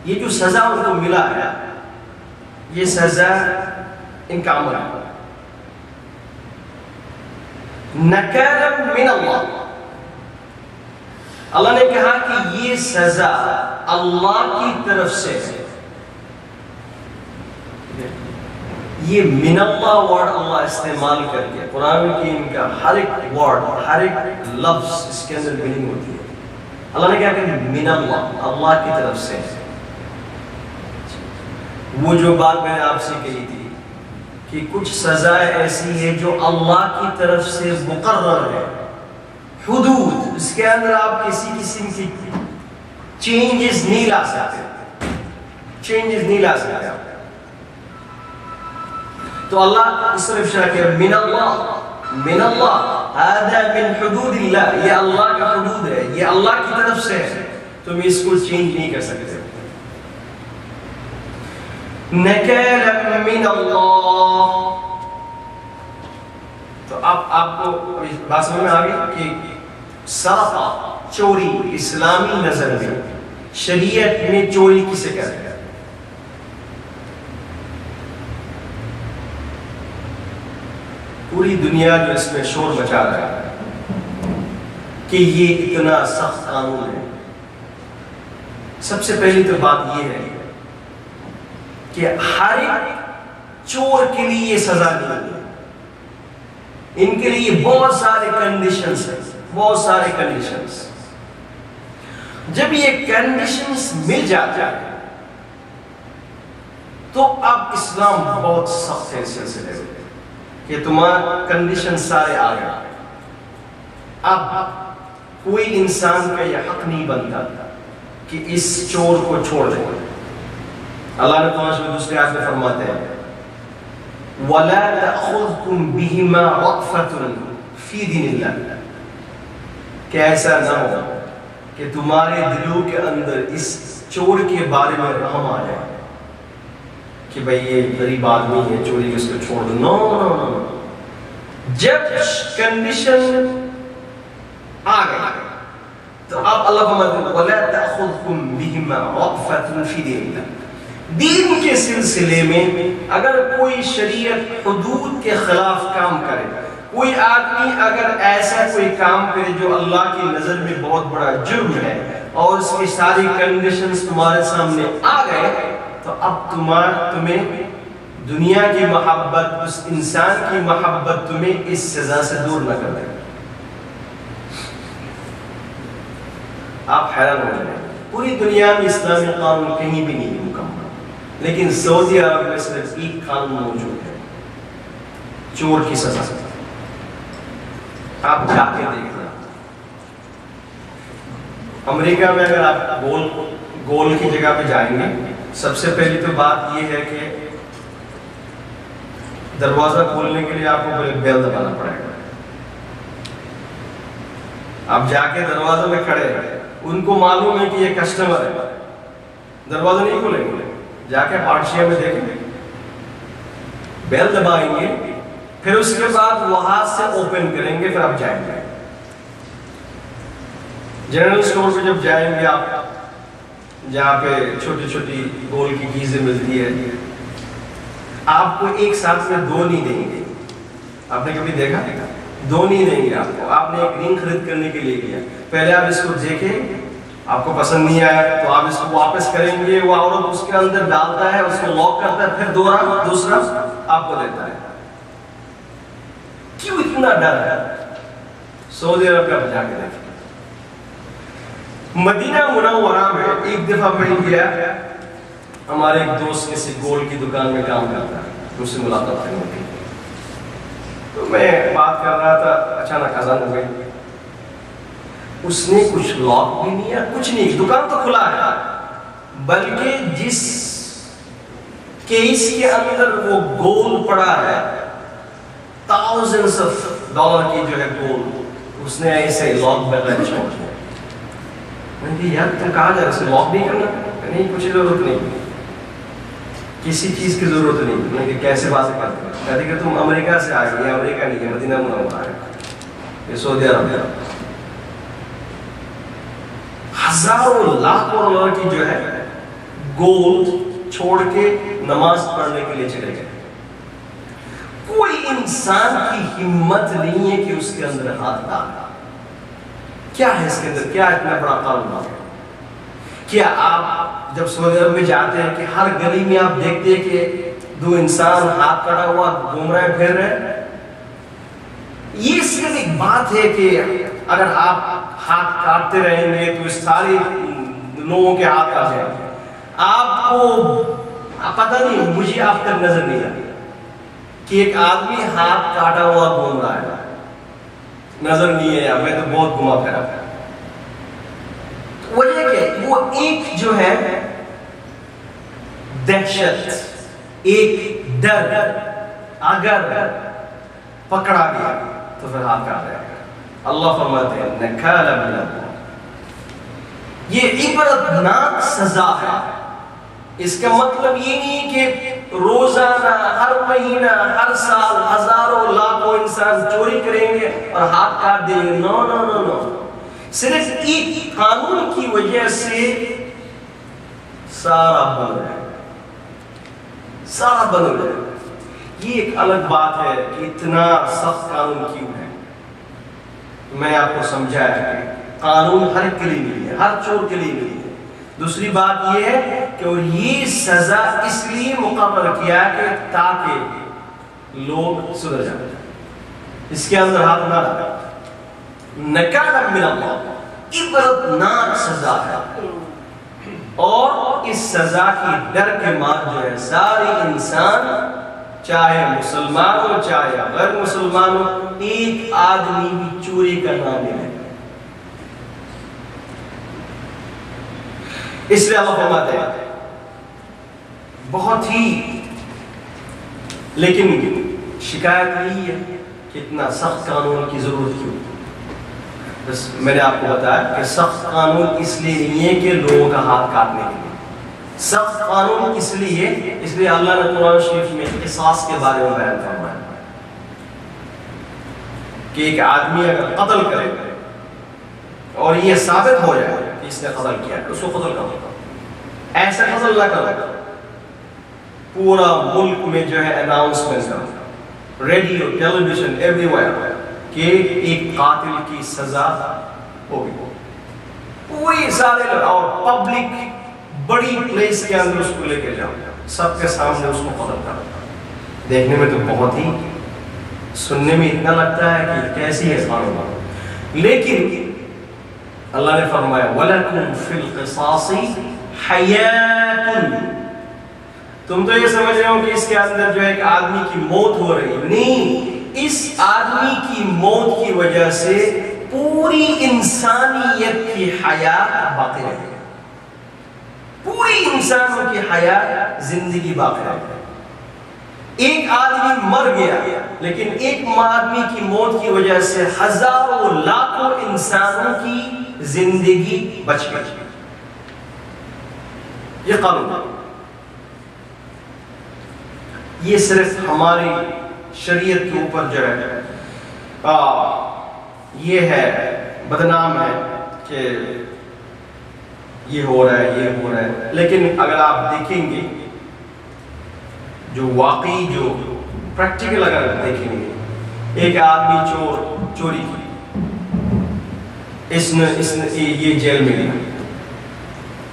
یہ جو سزا ان کو ملا ہے یہ سزا ان کا عمل ہے. نکالا من اللہ، اللہ نے کہا کہ یہ سزا اللہ کی طرف سے ہے. یہ من اللہ ورڈ اللہ استعمال کر کے قرآن کریم کا ہر ایک ورڈ، ہر ایک لفظ اس کے اندر میننگ ہوتی ہے. اللہ نے کہا کہ من اللہ، اللہ کی طرف سے. وہ جو بات میں نے آپ سے کہی تھی کہ کچھ سزائیں ایسی ہے جو اللہ کی طرف سے مقرر ہے، حدود، اس کے اندر آپ کسی قسم کی چینجز نہیں لا سکتے، چینجز نہیں لا سکتے آپ. تو اللہ اس طرف اشارہ کیا من اللہ هذا من حدود اللہ، یہ اللہ کا حدود ہے، یہ اللہ کی طرف سے ہے، تم اس کو چینج نہیں کر سکتے. نکالا من اللہ، تو اب آپ کو بات سمجھ میں آ گئی کہ سرقہ، چوری اسلامی نظر میں، شریعت میں چوری کسے کہتے ہیں؟ پوری دنیا جو اس میں شور مچا رہا ہے کہ یہ اتنا سخت قانون ہے. سب سے پہلی تو بات یہ ہے کہ ہر ایک چور کے لیے یہ سزا نہیں ہے. ان کے لیے بہت سارے کنڈیشنز ہیں، بہت سارے کنڈیشنز. جب یہ کنڈیشنز مل جاتے ہیں تو اب اسلام بہت سخت ہے اس سلسلے میں کہ تمہارا کنڈیشن سارے آ گئے. اب کوئی انسان کا یہ حق نہیں بنتا کہ اس چور کو چھوڑ دے. اللہ نے قرآن میں دوسرے آیت میں فرماتے ہیں وَلَا تَأْخُذْكُمْ بِهِمَا رَأْفَةٌ فِي دِينِ اللَّهِ، کہ ایسا نہ ہو کہ تمہارے دلوں کے اندر اس چور کے بارے میں رحم آ جائے کہ بھئی یہ غریب آدمی ہے، چوری کے اس کو چھوڑ دو. نو نو نو. جب کنڈیشن آ گئی تو اب اللہ فرماتے ہیں وَلَا تَأْخُذْكُمْ بِهِمَا رَأْفَةٌ فِي دِينِ اللَّهِ. دین کے سلسلے میں اگر کوئی شریعت حدود کے خلاف کام کرے، کوئی آدمی اگر ایسا کوئی کام کرے جو اللہ کی نظر میں بہت بڑا جرم ہے اور اس کی ساری کنڈیشنز تمہارے سامنے آ گئے، تو اب تمہیں دنیا کی محبت، اس انسان کی محبت تمہیں اس سزا سے دور نہ کر دے. آپ حیران ہو جائیں، پوری دنیا میں اسلامی قانون کہیں بھی نہیں مکمل، لیکن سعودی عرب میں صرف ایک قانون موجود ہے، چور کی سزا. آپ جا کے دیکھنا، امریکہ میں اگر آپ گول کی جگہ پہ جائیں گے، سب سے پہلی تو بات یہ ہے کہ دروازہ کھولنے کے لیے آپ کو بیل دبانا پڑے گا. آپ جا کے دروازہ میں کھڑے ہیں، ان کو معلوم ہے کہ یہ کسٹمر ہے، دروازہ نہیں کھولیں گے، جا کے پارٹشیا میں دیکھیں گے، بیل دبائیں گے، پھر اس کے بعد وہاں سے اوپن کریں گے، پھر آپ جائیں گے. جنرل اسٹور پہ جب جائیں گے آپ، جہاں پہ چھوٹی چھوٹی گول کی چیزیں ملتی ہے، آپ کو ایک ساتھ میں دو نہیں دیں گے. آپ نے کبھی دیکھا؟ دو نہیں دیں گے آپ کو. آپ نے ایک رنگ خرید کرنے کے لیے کیا، پہلے آپ اس کو دیکھیں، آپ کو پسند نہیں آیا تو آپ اس کو واپس کریں گے، وہ عورت اس کے اندر ڈالتا ہے، اس کو لاک کرتا ہے، پھر دوسرا آپ کو دیتا ہے. کیوں اتنا ڈر ہے؟ سعودی عرب کا جا کے دیکھیں. مدینہ منورہ میں ایک دفعہ میں گیا، ہمارے ایک دوست کسی گول کی دکان میں کام کرتا ہے، مجھ سے ملاقات کرنے کی، تو میں بات کر رہا تھا، اچانک اذان ہو گئی. اس نے کچھ لاک بھی نہیں ہے، کچھ نہیں، دکان تو کھلا ہے، بلکہ جس کیس کے اندر وہ گول پڑا ہے، $1000 کی جو ہے گول، اس نے ایسے لاک بغیر چھوڑ دیا. میں نے یار تم کہاں جا رہے ہو، لاک نہیں کرنا؟ نہیں، کچھ ضرورت نہیں، کسی چیز کی ضرورت نہیں. میں کہ کیسے بات کرتے ہیں؟ کہتے کہ تم امریکہ سے آئے. یہ امریکہ نہیں ہے، مدینہ منورہ ہے، یہ سعودی عرب ہے. ہزاروں لاکھوں ڈالر کی جو ہے گولڈ چھوڑ کے نماز پڑھنے کے لیے چلے گئے. کوئی ان انسان کی ہمت نہیں ہے کہ اس کے اندر ہاتھ ڈالے. کیا ہے اس کے اندر؟ کیا اتنا بڑا قانون ہے؟ کیا آپ جب سعودی عرب میں جاتے ہیں کہ ہر گلی میں آپ دیکھتے ہیں کہ دو انسان ہاتھ کڑا ہوا گھوم رہے ہیں، پھر رہے ہیں؟ یہ صرف ایک بات ہے کہ اگر آپ ہاتھ کاٹتے رہیں گے تو اس سارے لوگوں کے ہاتھ کاٹ جائیں گے. آپ کو پتہ نہیں، مجھے آپ تک نظر نہیں آتی کہ ایک آدمی ہاتھ کاٹا ہوا گھوم رہا ہے. نظر نہیں ہے، میں تو بہت گھما پھرا. وجہ کہ وہ ایک جو ہے دہشت، ایک ڈر، اگر پکڑا گیا تو پھر ہاتھ کاٹ جائے گا. اللہ فرماتے ہیں نکالا من اللہ، یہ عبرتناک سزا ہے. اس کا مطلب یہ نہیں کہ روزانہ، ہر مہینہ، ہر سال ہزاروں لاکھوں انسان چوری کریں گے اور ہاتھ کاٹ دیں گے. نو نو نو نو. صرف ایک قانون کی وجہ سے سارا بن رہا ہے، سارا بن رہا ہے. یہ ایک الگ بات ہے کہ اتنا سخت قانون کیوں ہے. میں آپ کو سمجھایا کہ قانون ہر کے لیے نہیں ہے، ہر چور کے لیے نہیں ہے. دوسری بات یہ ہے کہ اور یہ سزا اس لیے مقرر کیا کہ تاکہ لوگ سدھر جائیں، اس کے اندر ہاتھ نہ ڈالیں. نکالا من اللہ، عبرتناک سزا ہے. اور اس سزا کی ڈر کے مار جو ہے سارے انسان، چاہے مسلمان ہو چاہے غیر مسلمان ہو، ایک آدمی بھی چوری کرنا نہیں ہے. اس لیے اللہ فرماتے ہیں بہت ہی، لیکن شکایت یہی ہے کہ اتنا سخت قانون کی ضرورت کیوں. بس میں نے آپ کو بتایا کہ سخت قانون اس لیے نہیں ہے کہ لوگوں کا ہاتھ کاٹنے کے لیے. سخت قانون اس لیے اللہ نے قرآن شریف میں قصاص کے بارے میں بیان فرمایا کہ ایک آدمی اگر قتل کرے اور یہ ثابت ہو جائے کہ اس نے قتل کیا ہے، اس کو قتل کرو. ایسا قتل نہ کرو، پورا ملک میں جو ہے اناؤنسمنٹ کرو، radio, television, everywhere, کہ ایک قاتل کی سزا ہوگی. پوری سارے اور پبلک بڑی پلیس کے اندر اس کو لے کے جاؤ، سب کے سامنے اس کو قتل کرو. دیکھنے میں تو بہت ہی، سننے میں اتنا لگتا ہے کہ کیسی ہے قانون، لیکن اللہ نے فرمایا وَلَكُمْ فِي الْقِصَاصِ حَيَاتٌ. تم تو یہ سمجھ رہے ہو کہ اس کے اندر جو ایک آدمی کی موت ہو رہی ہے، نہیں، اس آدمی کی موت کی وجہ سے پوری انسانیت کی حیات باقی رہے گی. پوری انسانوں کی حیات، زندگی باقی رہے گی. ایک آدمی مر گیا لیکن ایک آدمی کی موت کی وجہ سے ہزاروں لاکھوں انسانوں کی زندگی بچ گئی. یہ قانون، یہ صرف ہماری شریعت کے اوپر جو ہے یہ ہے، بدنام ہے کہ یہ ہو رہا ہے، یہ ہو رہا ہے. لیکن اگر آپ دیکھیں گے جو واقعی، جو پریکٹیکل اگر دیکھیں گے، ایک آدمی چوری کی، اس نے یہ جیل میں گیا،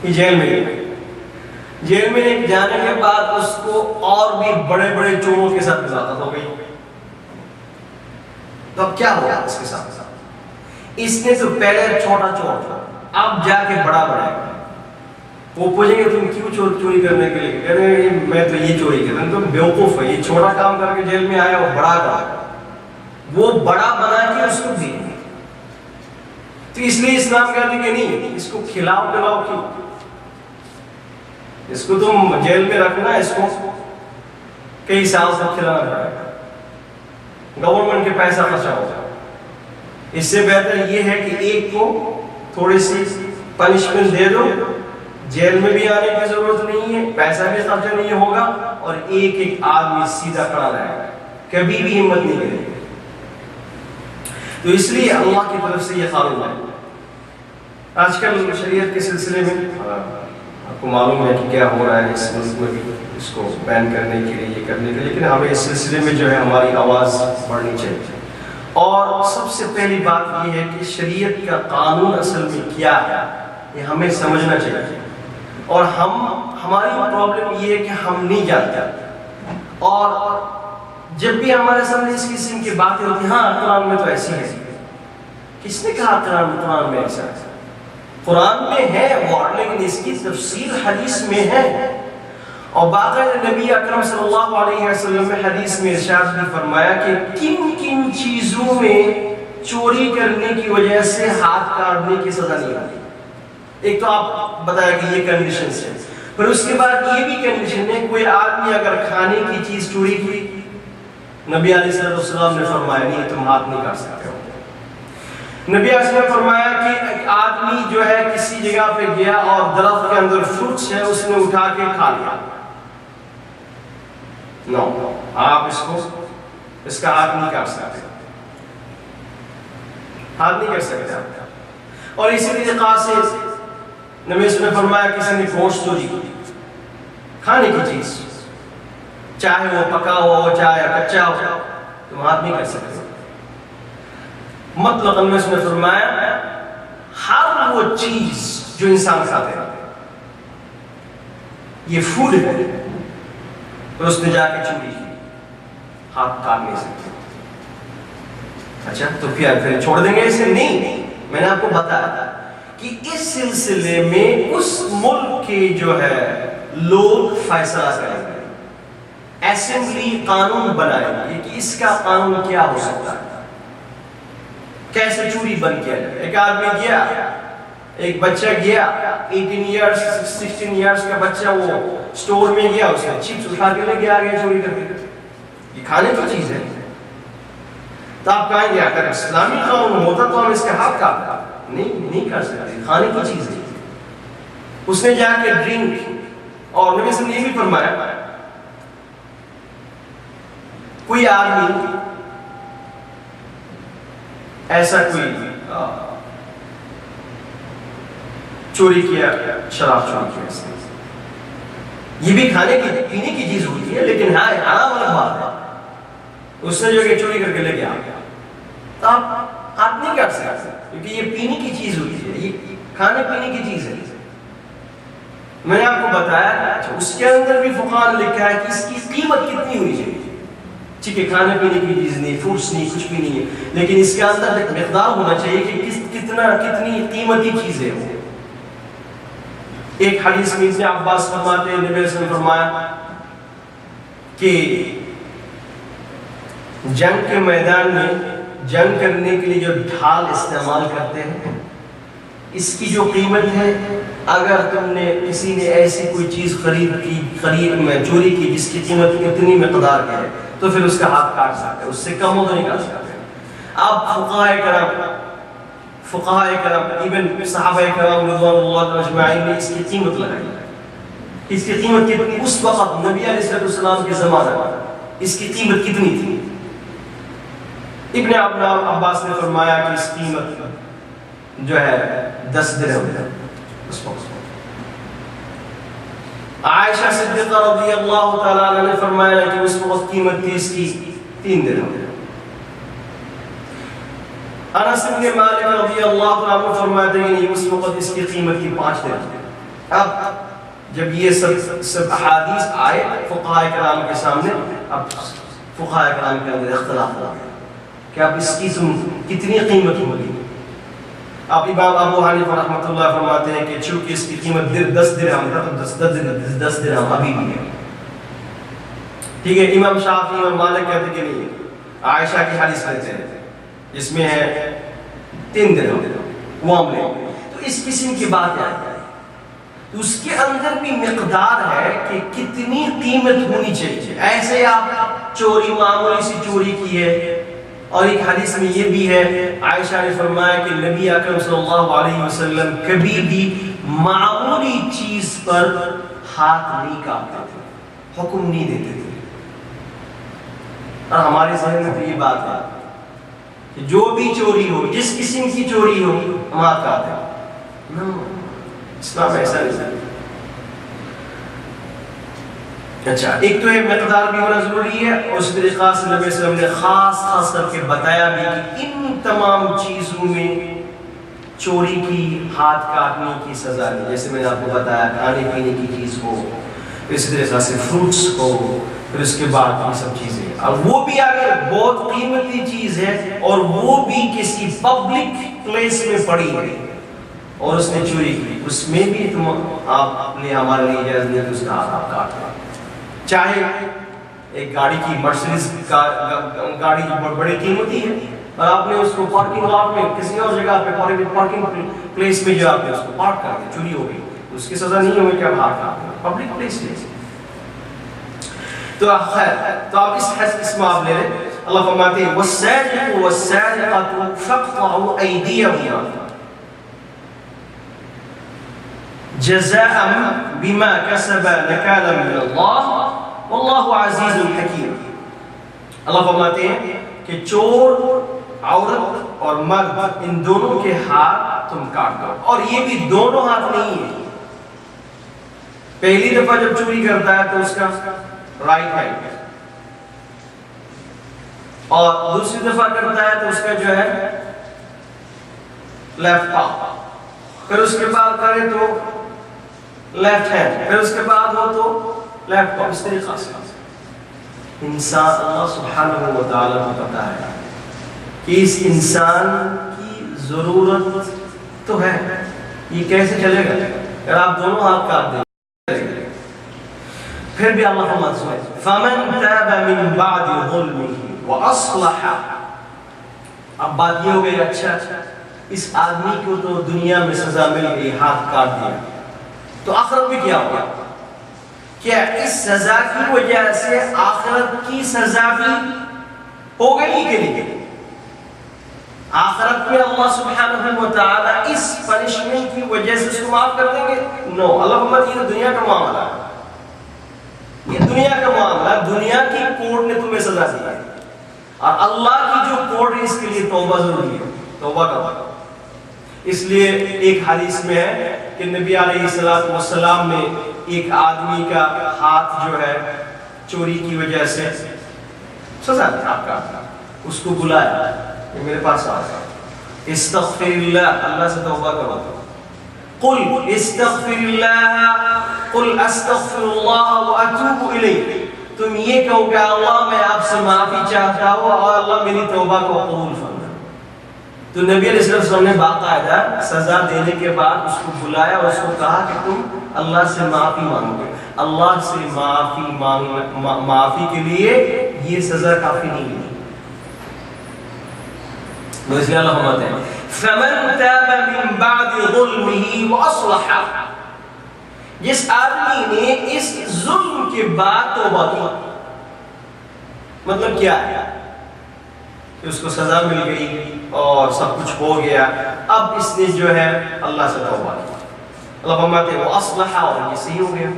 یہ جیل میں گیا. جیل میں جانے کے بعد اس کو اور بھی بڑے بڑے چوروں کے ساتھ ملاقات ہو گئی. تو اب کیا ہوا اس کے ساتھ؟ اس نے تو پہلے چھوٹا چور تھا، اب جا کے بڑا بڑھائے. وہ پوچھیں گے تم کیوں چوری کرنے کے لیے؟ کہتے ہیں میں تو یہ چوری کرتا ہوں. تم بیوقوف ہے، یہ چھوٹا کام کر کے جیل میں آیا، وہ بڑا کام، وہ بڑا بنا کے اس کو دی. تو اس لیے اسلام کہتے ہیں کہ نہیں، اس کو کھلاؤ پلاؤ کیوں، اس کو تم جیل میں رکھنا، اس کو کئی سال تک کھلانا پڑے گا، گورنمنٹ کے پیسہ خرچہ ہوگا. اس سے بہتر یہ ہے کہ ایک کو تھوڑی سی پنشمنٹ دے دو، جیل میں بھی آنے کی ضرورت نہیں ہے، پیسہ بھی خرچہ نہیں ہوگا، اور ایک ایک آدمی سیدھا کھڑا رہے گا، کبھی بھی ہمت نہیں کرے گا. تو اس لیے اللہ کی طرف سے یہ قانون ہے. آج کل شریعت کے سلسلے میں کو معلوم ہے کہ کیا ہو رہا ہے اس ملک میں بھی اس کو بین کرنے کے لیے، یہ کرنے کے لیے، لیکن ہمیں اس سلسلے میں جو ہے ہماری آواز بڑھنی چاہیے۔ اور سب سے پہلی بات یہ ہے کہ شریعت کا قانون اصل میں کیا ہے یہ ہمیں سمجھنا چاہیے، اور ہماری پرابلم یہ ہے کہ ہم نہیں جانتے، اور جب بھی ہمارے سامنے اس قسم کی باتیں ہوتی ہیں، ہاں قرآن میں تو ایسی ہے، کس نے کہا قرآن میں ایسا ہے؟ قرآن میں ہے ورڈ، لیکن اس کی تفصیل حدیث میں ہے، اور باقاعدہ نبی اکرم صلی اللہ علیہ وسلم نے حدیث میں ارشاد بھی فرمایا کہ کن کن چیزوں میں چوری کرنے کی وجہ سے ہاتھ کاٹنے کی سزا نہیں ہوتی۔ ایک تو آپ بتایا کہ یہ کنڈیشن ہے، پھر اس کے بعد یہ بھی کنڈیشن ہے کوئی آدمی اگر کھانے کی چیز چوری کی، نبی علیہ السلام نے فرمایا نہیں تم ہاتھ نہیں کاٹ سکتے ہو۔ نبی علیہ السلام نے فرمایا کہ ایک آدمی جو ہے کسی جگہ پہ گیا اور درخت کے اندر فروٹس ہے اس نے اٹھا کے کھا لیا، نو آپ اس کا ہاتھ نہیں کاٹ سکتے، ہاتھ نہیں کر سکتے آپ۔ اور اسی طریقہ سے نبی اس نے فرمایا کسی نے گوشت چوری کی، کھانے کی چیز، چاہے وہ پکا ہو چاہے کچا ہو، تم ہاتھ نہیں کر سکتے۔ مطلب نبی اس نے فرمایا ہر وہ چیز جو انسان کھاتے ہیں یہ فوڈ ہے، اور اس نے جا کے چوری کی، ہاتھ کاٹ نہیں سکتے۔ اچھا تو پھر چھوڑ دیں گے اسے؟ نہیں، میں نے آپ کو بتایا کہ اس سلسلے میں اس ملک کے جو ہے لوگ فیصلہ کریں گے، اسمبلی قانون بنائے گی کہ اس کا قانون کیا ہو سکتا ہے، کیسے چوری بند کیا جائے۔ ایک آدمی گیا، ایک بچہ گیا 18 ایئرز 16 ایئرز کا بچہ، وہ سٹور میں گیا، اس نے چپس اٹھا کے لے کے آ گیا چوری کر کے، یہ کھانے کی چیز ہے۔ تو آپ کہیں گے اگر اسلامی قانون ہوتا تو ہم اس کا ہاتھ کاٹتے، نہیں کر سکتے، کھانے کی چیز ہے۔ اس نے جا کے ڈرنک، اور نبی صلی اللہ علیہ وسلم نے یہ بھی فرمایا کوئی آدمی ایسا کوئی چوری کیا، شراب چوری کیا، یہ بھی کھانے کی پینے کی چیز ہوتی ہے، لیکن ہاں حرام الگ بات ہے، اس نے جو کہ چوری کر کے لے گیا، تو آپ ہاتھ نہیں کر سکتے کیونکہ یہ پینے کی چیز ہوتی ہے، یہ کھانے پینے کی چیز ہے۔ میں نے آپ کو بتایا اس کے اندر بھی فقہاء نے لکھا ہے کہ اس کی قیمت کتنی ہونی چاہیے، ٹھیک ہے کھانے پینے کی چیز نہیں، فروٹس نہیں، کچھ بھی نہیں ہے، لیکن اس کے اندر ایک مقدار ہونا چاہیے کہ کتنی قیمتی چیز ہے وہ۔ ایک حدیث میں ابن عباس فرماتے ہیں نبی علیہ السلام نے فرمایا کہ جنگ کے میدان میں جنگ کرنے کے لیے جو ڈھال استعمال کرتے ہیں اس کی جو قیمت ہے، اگر تم نے کسی نے ایسی کوئی چیز خرید میں چوری کی جس کی قیمت اتنی مقدار کی ہے تو پھر اس کا ہاتھ کاٹ سکتے، اس سے کم ہو تو نہیں کاٹ سکتے۔ اب فقہاء کرام ایون صحابہ کرام رضوان اللہ اجمعین نے اس کی قیمت لگائی، اس کی قیمت کتنی، اس وقت نبی علیہ السلام کے زمانے میں اس کی قیمت کتنی تھی؟ ابن عباس نے فرمایا کہ اس قیمت جو ہے 10 درہم ہے اس وقت۔ عائشہ صدیقہ رضی اللہ تعالیٰ عنہ نے فرمایا کہ اس وقت قیمت تھی اس کی 3 درہم۔ انس بن مالک رضی اللہ عنہ فرماتے ہیں کہ اس وقت اس کی قیمت کی 5 درہم۔ اب جب یہ سب احادیث آئے فقہاء کرام کے سامنے، اب فقہاء کرام کے اندر اختلاف ہوا کہ اب اس کی کتنی قیمت ہوگی۔ اب امام ابو حنیفہ رحمۃ اللہ فرماتے ہیں کہ چونکہ اس کی قیمت 10 درہم تھا تو 10 درہم ابھی بھی ہے، ٹھیک ہے۔ امام شافعی اور مالک کہتے ہیں کہ نہیں، عائشہ کی حدیث کہتے ہیں جس میں ہے 3 درہم وہ ہم لیں گے۔ تو اس قسم کی بات ہے تو اس کے اندر بھی مقدار ہے کہ کتنی قیمت ہونی چاہیے۔ ایسے آپ چوری معمولی سی چوری کی ہے، اور ایک حدیث میں یہ بھی ہے عائشہ نے فرمایا کہ نبی اکرم صلی اللہ علیہ وسلم کبھی بھی معمولی چیز پر ہاتھ نہیں کاٹتے تھے، حکم نہیں دیتے تھے۔ اور ہمارے ذہن میں تو یہ بات ہے کہ جو بھی چوری ہو، جس قسم کی چوری ہو، ہم ہاتھ کاٹتے ہیں۔ اسلام ایسا نہیں ہے۔ اچھا، ایک تو یہ مقدار بھی ہونا ضروری ہے، اور اس طریقہ سے نبی صلی اللہ علیہ وسلم نے خاص کر کے بتایا بھی کہ ان تمام چیزوں میں چوری کی ہاتھ کاٹنے کی سزا نہیں، جیسے میں نے آپ کو بتایا کھانے پینے کی چیز ہو، اس طریقہ سے فروٹس ہو، پھر اس کے بعد یہ سب چیزیں، اور وہ بھی اگر بہت قیمتی چیز ہے اور وہ بھی کسی پبلک پلیس میں پڑی ہے اور اس نے چوری کی، اس میں بھی آپ نے ہمارے لیے اجازت نہیں کہ اس کا ہاتھ آپ کاٹ دیں۔ چاہے ایک گاڑی کی مرسیڈیز گاڑی جو بہت بڑی قیمتی ہے اور آپ نے اس کو پارکنگ لاٹ میں کسی اور جگہ پہ پارکنگ پلیس میں جو آپ نے اس کو پارک کر دیا، چوری ہو گئی، اس کی سزا نہیں ہوئی کہ آپ ہاتھ کاٹ دیں، پبلک پلیس میں۔ تو خیر، تو آپ اس میں آپ لے لیں، اللہ فرماتے ہیں وَالسَّارِقُ وَالسَّارِقَةُ فَاقْطَعُوا أَيْدِيَهُمَا جزاء بما كسبا نكالا من الله والله عزيز حكيم۔ اللہ فرماتے ہیں کہ چور، عورت اور مرد، ان دونوں کے ہاتھ تم کاٹ دو، اور یہ بھی دونوں ہاتھ نہیں ہے۔ پہلی دفعہ جب چوری کرتا ہے تو اس کا رائٹ ہینڈ، اور دوسری دفعہ کرتا ہے تو اس کا جو ہے لیفٹ پاؤں، پھر اس کے بعد کرے تو لیفٹ ہینڈ، پھر اس کے بعد ہو تو لیفٹ پاؤں۔ اس طریقہ سے انسان، اللہ سبحانہ و تعالیٰ کو پتا ہے کہ اس انسان کی ضرورت تو ہے، یہ کیسے چلے گا اگر آپ دونوں ہاتھ کاٹ دیں؟ پھر بھی اللہ فرماتا ہے فَمَنْ تَابَ مِنْ بَعْدِ ظُلْمِهِ وَأَصْلَحَ۔ اب بات یہ ہو گئی، اچھا اس آدمی کو تو دنیا میں سزا مل گئی، ہاتھ کاٹ دیا، تو آخرت میں کیا ہوگا؟ کیا اس سزا کی وجہ سے آخرت کی سزا بھی ہو گئی کہ نہیں؟ آخرت میں اللہ سبحانہ و تعالیٰ اس پنشمنٹ کی وجہ سے اس کو معاف کر دیں گے؟ نو، اللہ فرماتا ہے یہ دنیا کا معاملہ ہے، یہ دنیا کا معاملہ، دنیا کی کورٹ نے تمہیں سزا دی ہے، اور اللہ کی جو کورٹ ہے اس کے لیے توبہ ضروری ہے، توبہ کرو۔ اس لیے ایک حدیث میں ہے کہ نبی علیہ السلام نے ایک آدمی کا ہاتھ جو ہے چوری کی وجہ سے سزا دی، آپ کا اس کو بلایا کہ میرے پاس آ استغفر اللہ، اللہ سے توبہ کرو، قل استغفر اللہ، قل استغفر اللہ واتوب الیہ، تم یہ کہو کہ اللہ میں آپ سے معافی چاہتا ہوں اور اللہ میری توبہ کو قبول فرما۔ تو نبی علیہ السلام نے باقاعدہ سزا دینے کے بعد اس کو بلایا اور اس کو کہا کہ تم اللہ سے معافی مانگو گے، اللہ سے معافی کے لیے یہ سزا کافی نہیں ہے۔ اس لیے اللہ فرماتے ہیں فَمَنْ تَابَ مِنْ بَعْدِ ظُلْمِهِ وَأَصْلَحَ، جس آدمی نے اس ظلم کے بعد توبہ کی، مطلب کیا ہے کہ اس کو سزا مل گئی اور سب کچھ ہو گیا، اب اس نے جو ہے اللہ سے توبہ کی، اللہ فرماتے ہیں وَأَصْلَحَ، اور یہ صحیح ہو گیا،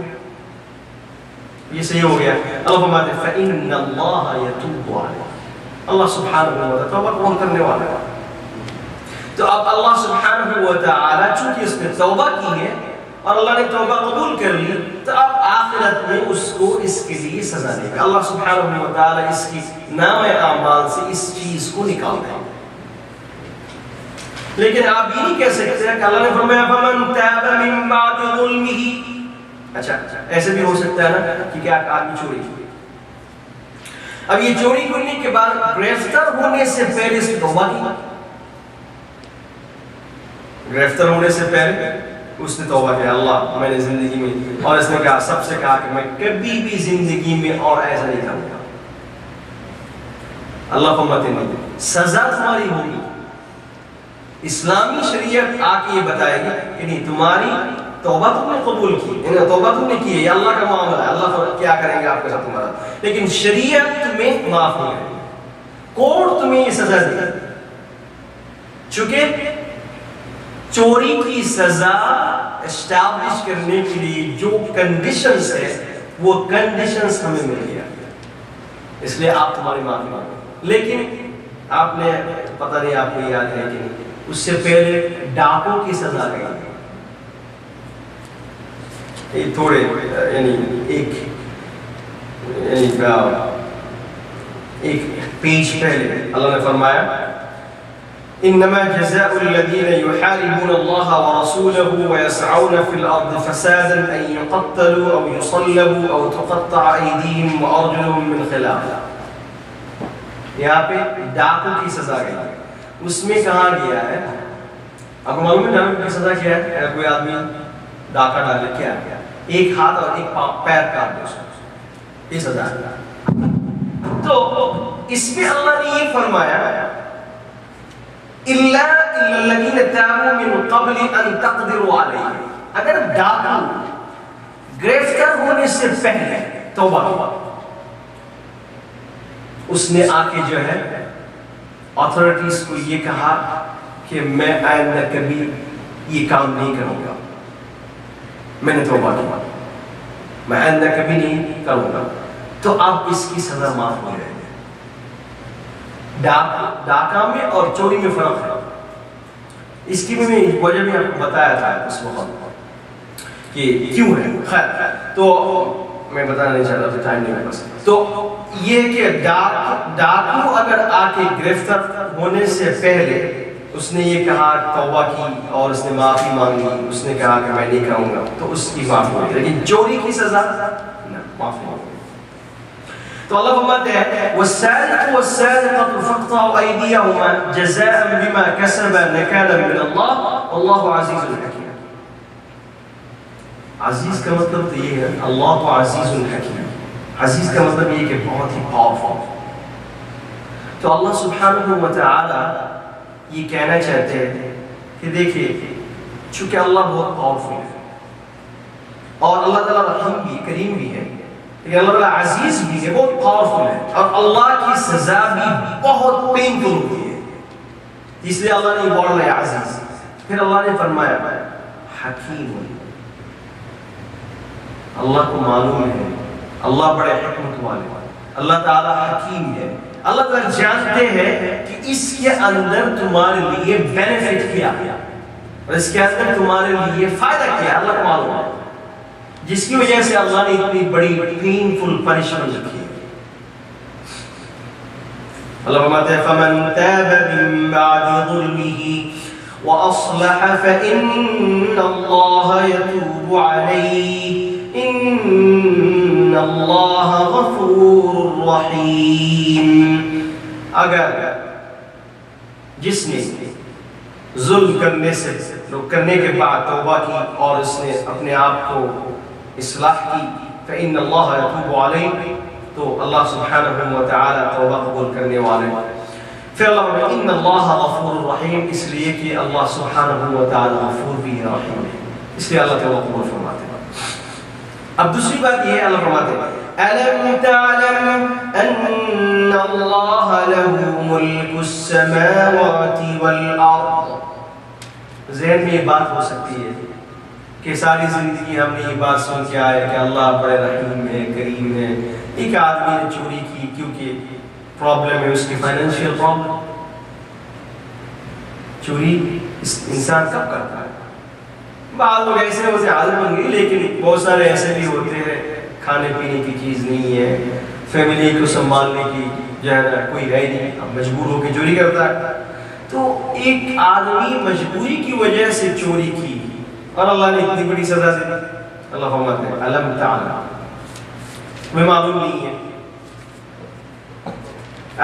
یہ صحیح ہو گیا۔ اللہ فرماتے ہیں فَإِنَّ اللَّهَ يَتُوبُ عَلَيْهِ، اللہ سبحانہ و تعالیٰ توبہ قبول کرنے والا ہے۔ تو اب اللہ سبحانہ و تعالیٰ چونکہ اس نے توبہ کی ہے اور اللہ نے توبہ قبول کر لی، تو اب آخرت میں اس کو اس کے لیے سزا دے گا، اللہ سبحانہ و تعالیٰ اس کی نام اعمال سے اس چیز کو نکال دے گا۔ لیکن آپ یہ نہیں کہہ سکتے کہ اللہ نے فرمایا فَمَنْ تَابَ مِنْ بَعْدِ ظُلْمِهِ، اچھا ایسے بھی ہو سکتا ہے نا کہ کیا آدمی چوری کی، اب یہ چوری کرنے کے بعد گرفتار ہونے سے پہلے اس کی توبہ کی، گرفتار ہونے سے پہلے اس نے توبہ کیا، اللہ میں نے زندگی میں، اور اس نے کہا سب سے کہا کہ میں کبھی بھی زندگی میں اور ایسا نہیں کروں گا، اللہ فرماتے ہیں سزا تمہاری ہوگی، اسلامی شریعت آ کے یہ بتائے گی کہ نہیں تمہاری توبہ تم نے قبول کی، توبہ تم نے کی ہے، یہ اللہ کا معاملہ ہے، اللہ کیا کریں گے آپ کے ساتھ تمہارا، لیکن شریعت تمہیں معاف نہیں کرے گی، کورٹ تمہیں یہ سزا دے گی، چونکہ چوری کی سزا اسٹیبلش کرنے کے لیے جو کنڈیشنز ہے وہ کنڈیشنز ہمیں مل گیا، اس لیے آپ تمہاری معافی مانگو۔ لیکن آپ نے پتہ نہیں آپ کو یاد ہے کہ نہیں، اس سے پہلے ڈاکوں کی سزا گئی، تھوڑے یعنی ایک ایک پیج پہلے اللہ نے فرمایا انما جزاء الذين يحاربون الله ورسوله ويسعون في الارض فسادا ان يقتلوا او يصلبوا او تقطع ايديهم وارجلهم من خلاف. یہاں پہ ڈاکو کی سزا گئی. اس میں کہا گیا ہے آپ کو معلوم ہے ڈاکو کی سزا کیا ہے؟ اگر کوئی آدمی ڈاکہ ڈالے کیا ہے؟ ایک ہاتھ اور ایک پیر کاٹ دے اس کو، یہ سزا ہے. تو اس میں اللہ نے یہ فرمایا الا الذين تابوا من قبل ان تقدروا عليهم. اگر ڈاکو گرفتار ہونے سے پہلے توبہ اس نے آ کے جو ہے اتھارٹیز کو یہ کہا کہ میں آئندہ کبھی یہ کام نہیں کروں گا، میں نے توبہ کی، میں آئندہ کبھی نہیں کروں گا، تو اب اس کی سزا معاف ہو جائے گی. ڈاکہ میں اور چوری میں فرق ہے. اس کی میں وجہ بھی آپ کو بتایا تھا اس وقت کہ کیوں ہے. خیر تو میں بتانا نہیں چاہتا تھا، ٹائم نہیں ہے بس. تو یہ کہ ڈاکو اگر آ کے گرفتار ہونے سے پہلے اس نے یہ کہا توبہ کی اور اس نے معافی مانگی، اس نے کہا کہ میں نہیں کروں گا، تو اس کی معافی ہوگی. لیکن چوری کی سزا معافی ہوگی. تو اللہ فرماتے ہیں والسارق والسارقة فاقطعوا أيديهما جزاء بما كسبا نكالا من الله والله عزيز حكيم. عزیز کا مطلب تو یہ ہے اللہ عزیز حکیم. عزیز کا مطلب یہ کہ بہت ہی پاورفل. تو اللہ سبحانہ و تعالی یہ کہنا چاہتے ہیں کہ دیکھیے چونکہ اللہ بہت پاورفل ہے اور اللہ تعالیٰ رحیم بھی کریم بھی ہے، لیکن اللہ تعالیٰ عزیز بھی ہے، بہت پاورفل ہے، اور اللہ کی سزا بھی بہت پینفل ہوتی ہے، اس لیے اللہ نے یہ بول رہا ہے عزیز. پھر اللہ نے فرمایا حکیم. اللہ کو معلوم ہے اللہ بڑے حکمت والے، اللہ تعالیٰ حکیم ہے. اللہ تعالیٰ جانتے ہیں کہ اس کے اندر تمہارے لیے بینیفٹ کیا اور اس کے اندر تمہارے لیے فائدہ کیا، اللہ کو معلوم ہے، جس کی وجہ سے اللہ نے اتنی بڑی پینفل پنشمنٹ رکھی ہے. اللہ فرماتے ہیں فَمَن تَابَ مِن بَعْدِ ظُلْمِهِ وَأَصْلَحَ فَإِنَّ اللَّهَ يَتُوبُ عَلَيْهِ إِنَّ اللَّهَ غَفُورٌ رَحِيمٌ. اگر جس نے ظلم کرنے کے بعد توبہ کی اور اس نے اپنے آپ کو اصلاح کی فإن اللہ یتوب علیہ، تو اللہ سبحانہ و تعالی توبہ قبول کرنے والے. پھر اللہ نے ان اللہ غفور رحیم، اس لیے کہ اللہ سبحانہ و تعالی غفور بھی ہے رحیم ہے، اس لیے اللہ توبہ قبول فرماتے ہیں. اب دوسری بات یہ ہے اللہ فرماتے ہیں أَلَمْ تَعْلَمْ أَنَّ اللَّهَ لَهُ مُلْكُ السَّمَاوَاتِ وَالْأَرْضِ. ذہن میں یہ بات ہو سکتی ہے کہ ساری زندگی ہم نے یہ بات سن کے آئے کہ اللہ بڑے رحیم ہے کریم ہے. ایک آدمی نے چوری کی کیونکہ پرابلم ہے اس کی فائنینشیل پرابلم. چوری انسان کب کرتا ہے؟ بعض لوگ ایسے ہوتے عادت بن گئی، لیکن بہت سارے ایسے بھی ہوتے ہیں کھانے پینے کی چیز نہیں ہے، فیملی کو سنبھالنے کی جو ہے نا کوئی ہے نہیں، اب مجبور ہو کے چوری کرتا ہے. تو ایک آدمی مجبوری کی وجہ سے چوری کی اور اللہ نے اتنی بڑی سزا دی. اللہ فرماتے ہیں الم تعلم، تمہیں معلوم نہیں ہے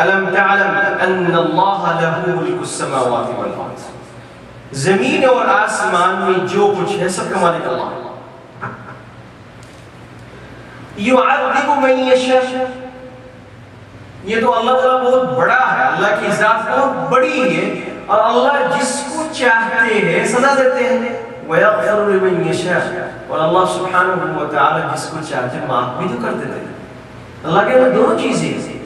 الم تعلم ان اللہ له ملک السماوات والارض، زمین اور آسمان میں جو کچھ ہے سب کا مالک اللہ. یعذب من یشاء، یہ تو اللہ تعالیٰ بہت بڑا ہے، اللہ کی ذات بہت بڑی ہے اور اللہ جس کو چاہتے ہیں سزا دیتے ہیں. وَيَغْفِرُ لِمَن يَشَاءُ، اور اللہ سبحانہ و تعالی جس کو چاہتے معاف بھی تو کر دیتے ہیں. اللہ کے اندر دونوں چیزیں ہیں،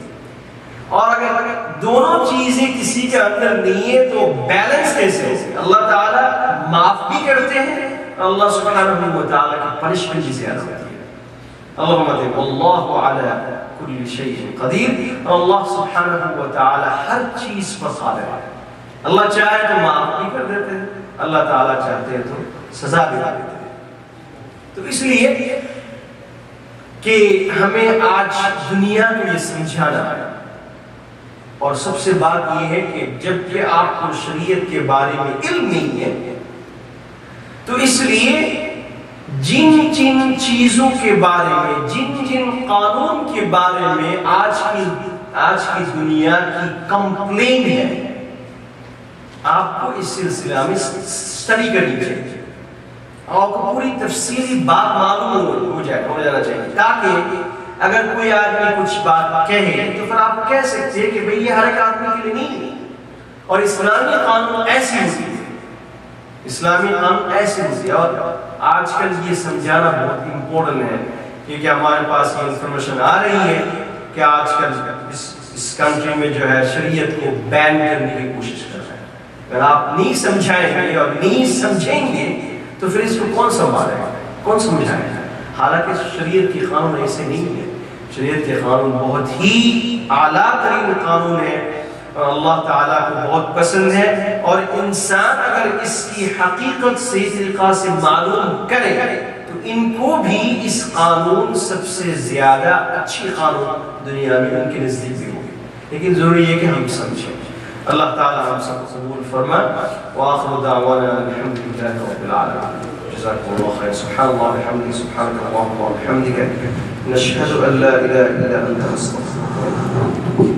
اور اگر دونوں چیزیں کسی کے اندر نہیں ہے تو بیلنس کیسے ہو؟ اللہ تعالی معاف بھی کرتے ہیں اور اللہ سبحانہ و تعالی کی پنشمنٹ بھی زیادہ ہوتی ہے. اللہم اتب اللہ علی کل شیء قدیر، اور اللہ سبحانہ و تعالی ہر چیز پر قادر ہے. اللہ چاہے تو معاف بھی کر دیتے ہیں، اللہ تعالی چاہتے ہیں تو سزا بھی دیتے ہیں. تو اس لیے کہ ہمیں آج دنیا کو یہ سمجھانا ہے، اور سب سے بات یہ ہے کہ جب کہ آپ کو شریعت کے بارے میں علم نہیں ہے، تو اس لیے جن جن چیزوں کے بارے میں، جن جن قانون کے بارے میں آج کی دنیا کی کمپلین ہے، آپ کو اس سلسلہ میں اسٹڈی کرنی چاہیے، آپ کو پوری تفصیلی بات معلوم ہو جانا چاہیے، تاکہ اگر کوئی آدمی کچھ بات کہے تو پھر آپ کہہ سکتے ہیں کہ بھئی یہ ہر ایک آدمی کے لیے نہیں ہے، اور اسلامی قانون ایسی ہوتی ہے، اسلامی قانون ایسی ہوتی ہے۔ اور آج کل یہ سمجھانا بہت امپورٹنٹ ہے، کیونکہ ہمارے پاس یہ انفارمیشن آ رہی ہے کہ آج کل اس کنٹری میں جو ہے شریعت کو بین کرنے کی کوشش کر رہے ہیں۔ اگر آپ نہیں سمجھائیں گے اور نہیں سمجھیں گے تو پھر اس کو کون سنبھالے گا، کون سمجھائے گا؟ حالانکہ شریعت کے قانون ایسے نہیں ہے، شریعت کے قانون بہت ہی اعلیٰ ترین قانون ہے، اور اللہ تعالیٰ کو بہت پسند ہے، اور انسان اگر اس کی حقیقت صحیح طریقہ سے معلوم کرے تو ان کو بھی اس قانون سب سے زیادہ اچھی قانون دنیا میں ان کے نزدیک بھی ہوگی، لیکن ضروری ہے کہ ہم سمجھیں۔ اللہ تعالیٰ ہم سب کو قبول فرمائے۔ وآخر دعوانا الحمد للہ رب العالمین۔ جزاکم اللہ خیر۔ سبحان اللہ وبحمدہ، سبحانک اللہم وبحمدک، نشہد ان لا الہ الا انت، نستغفرک۔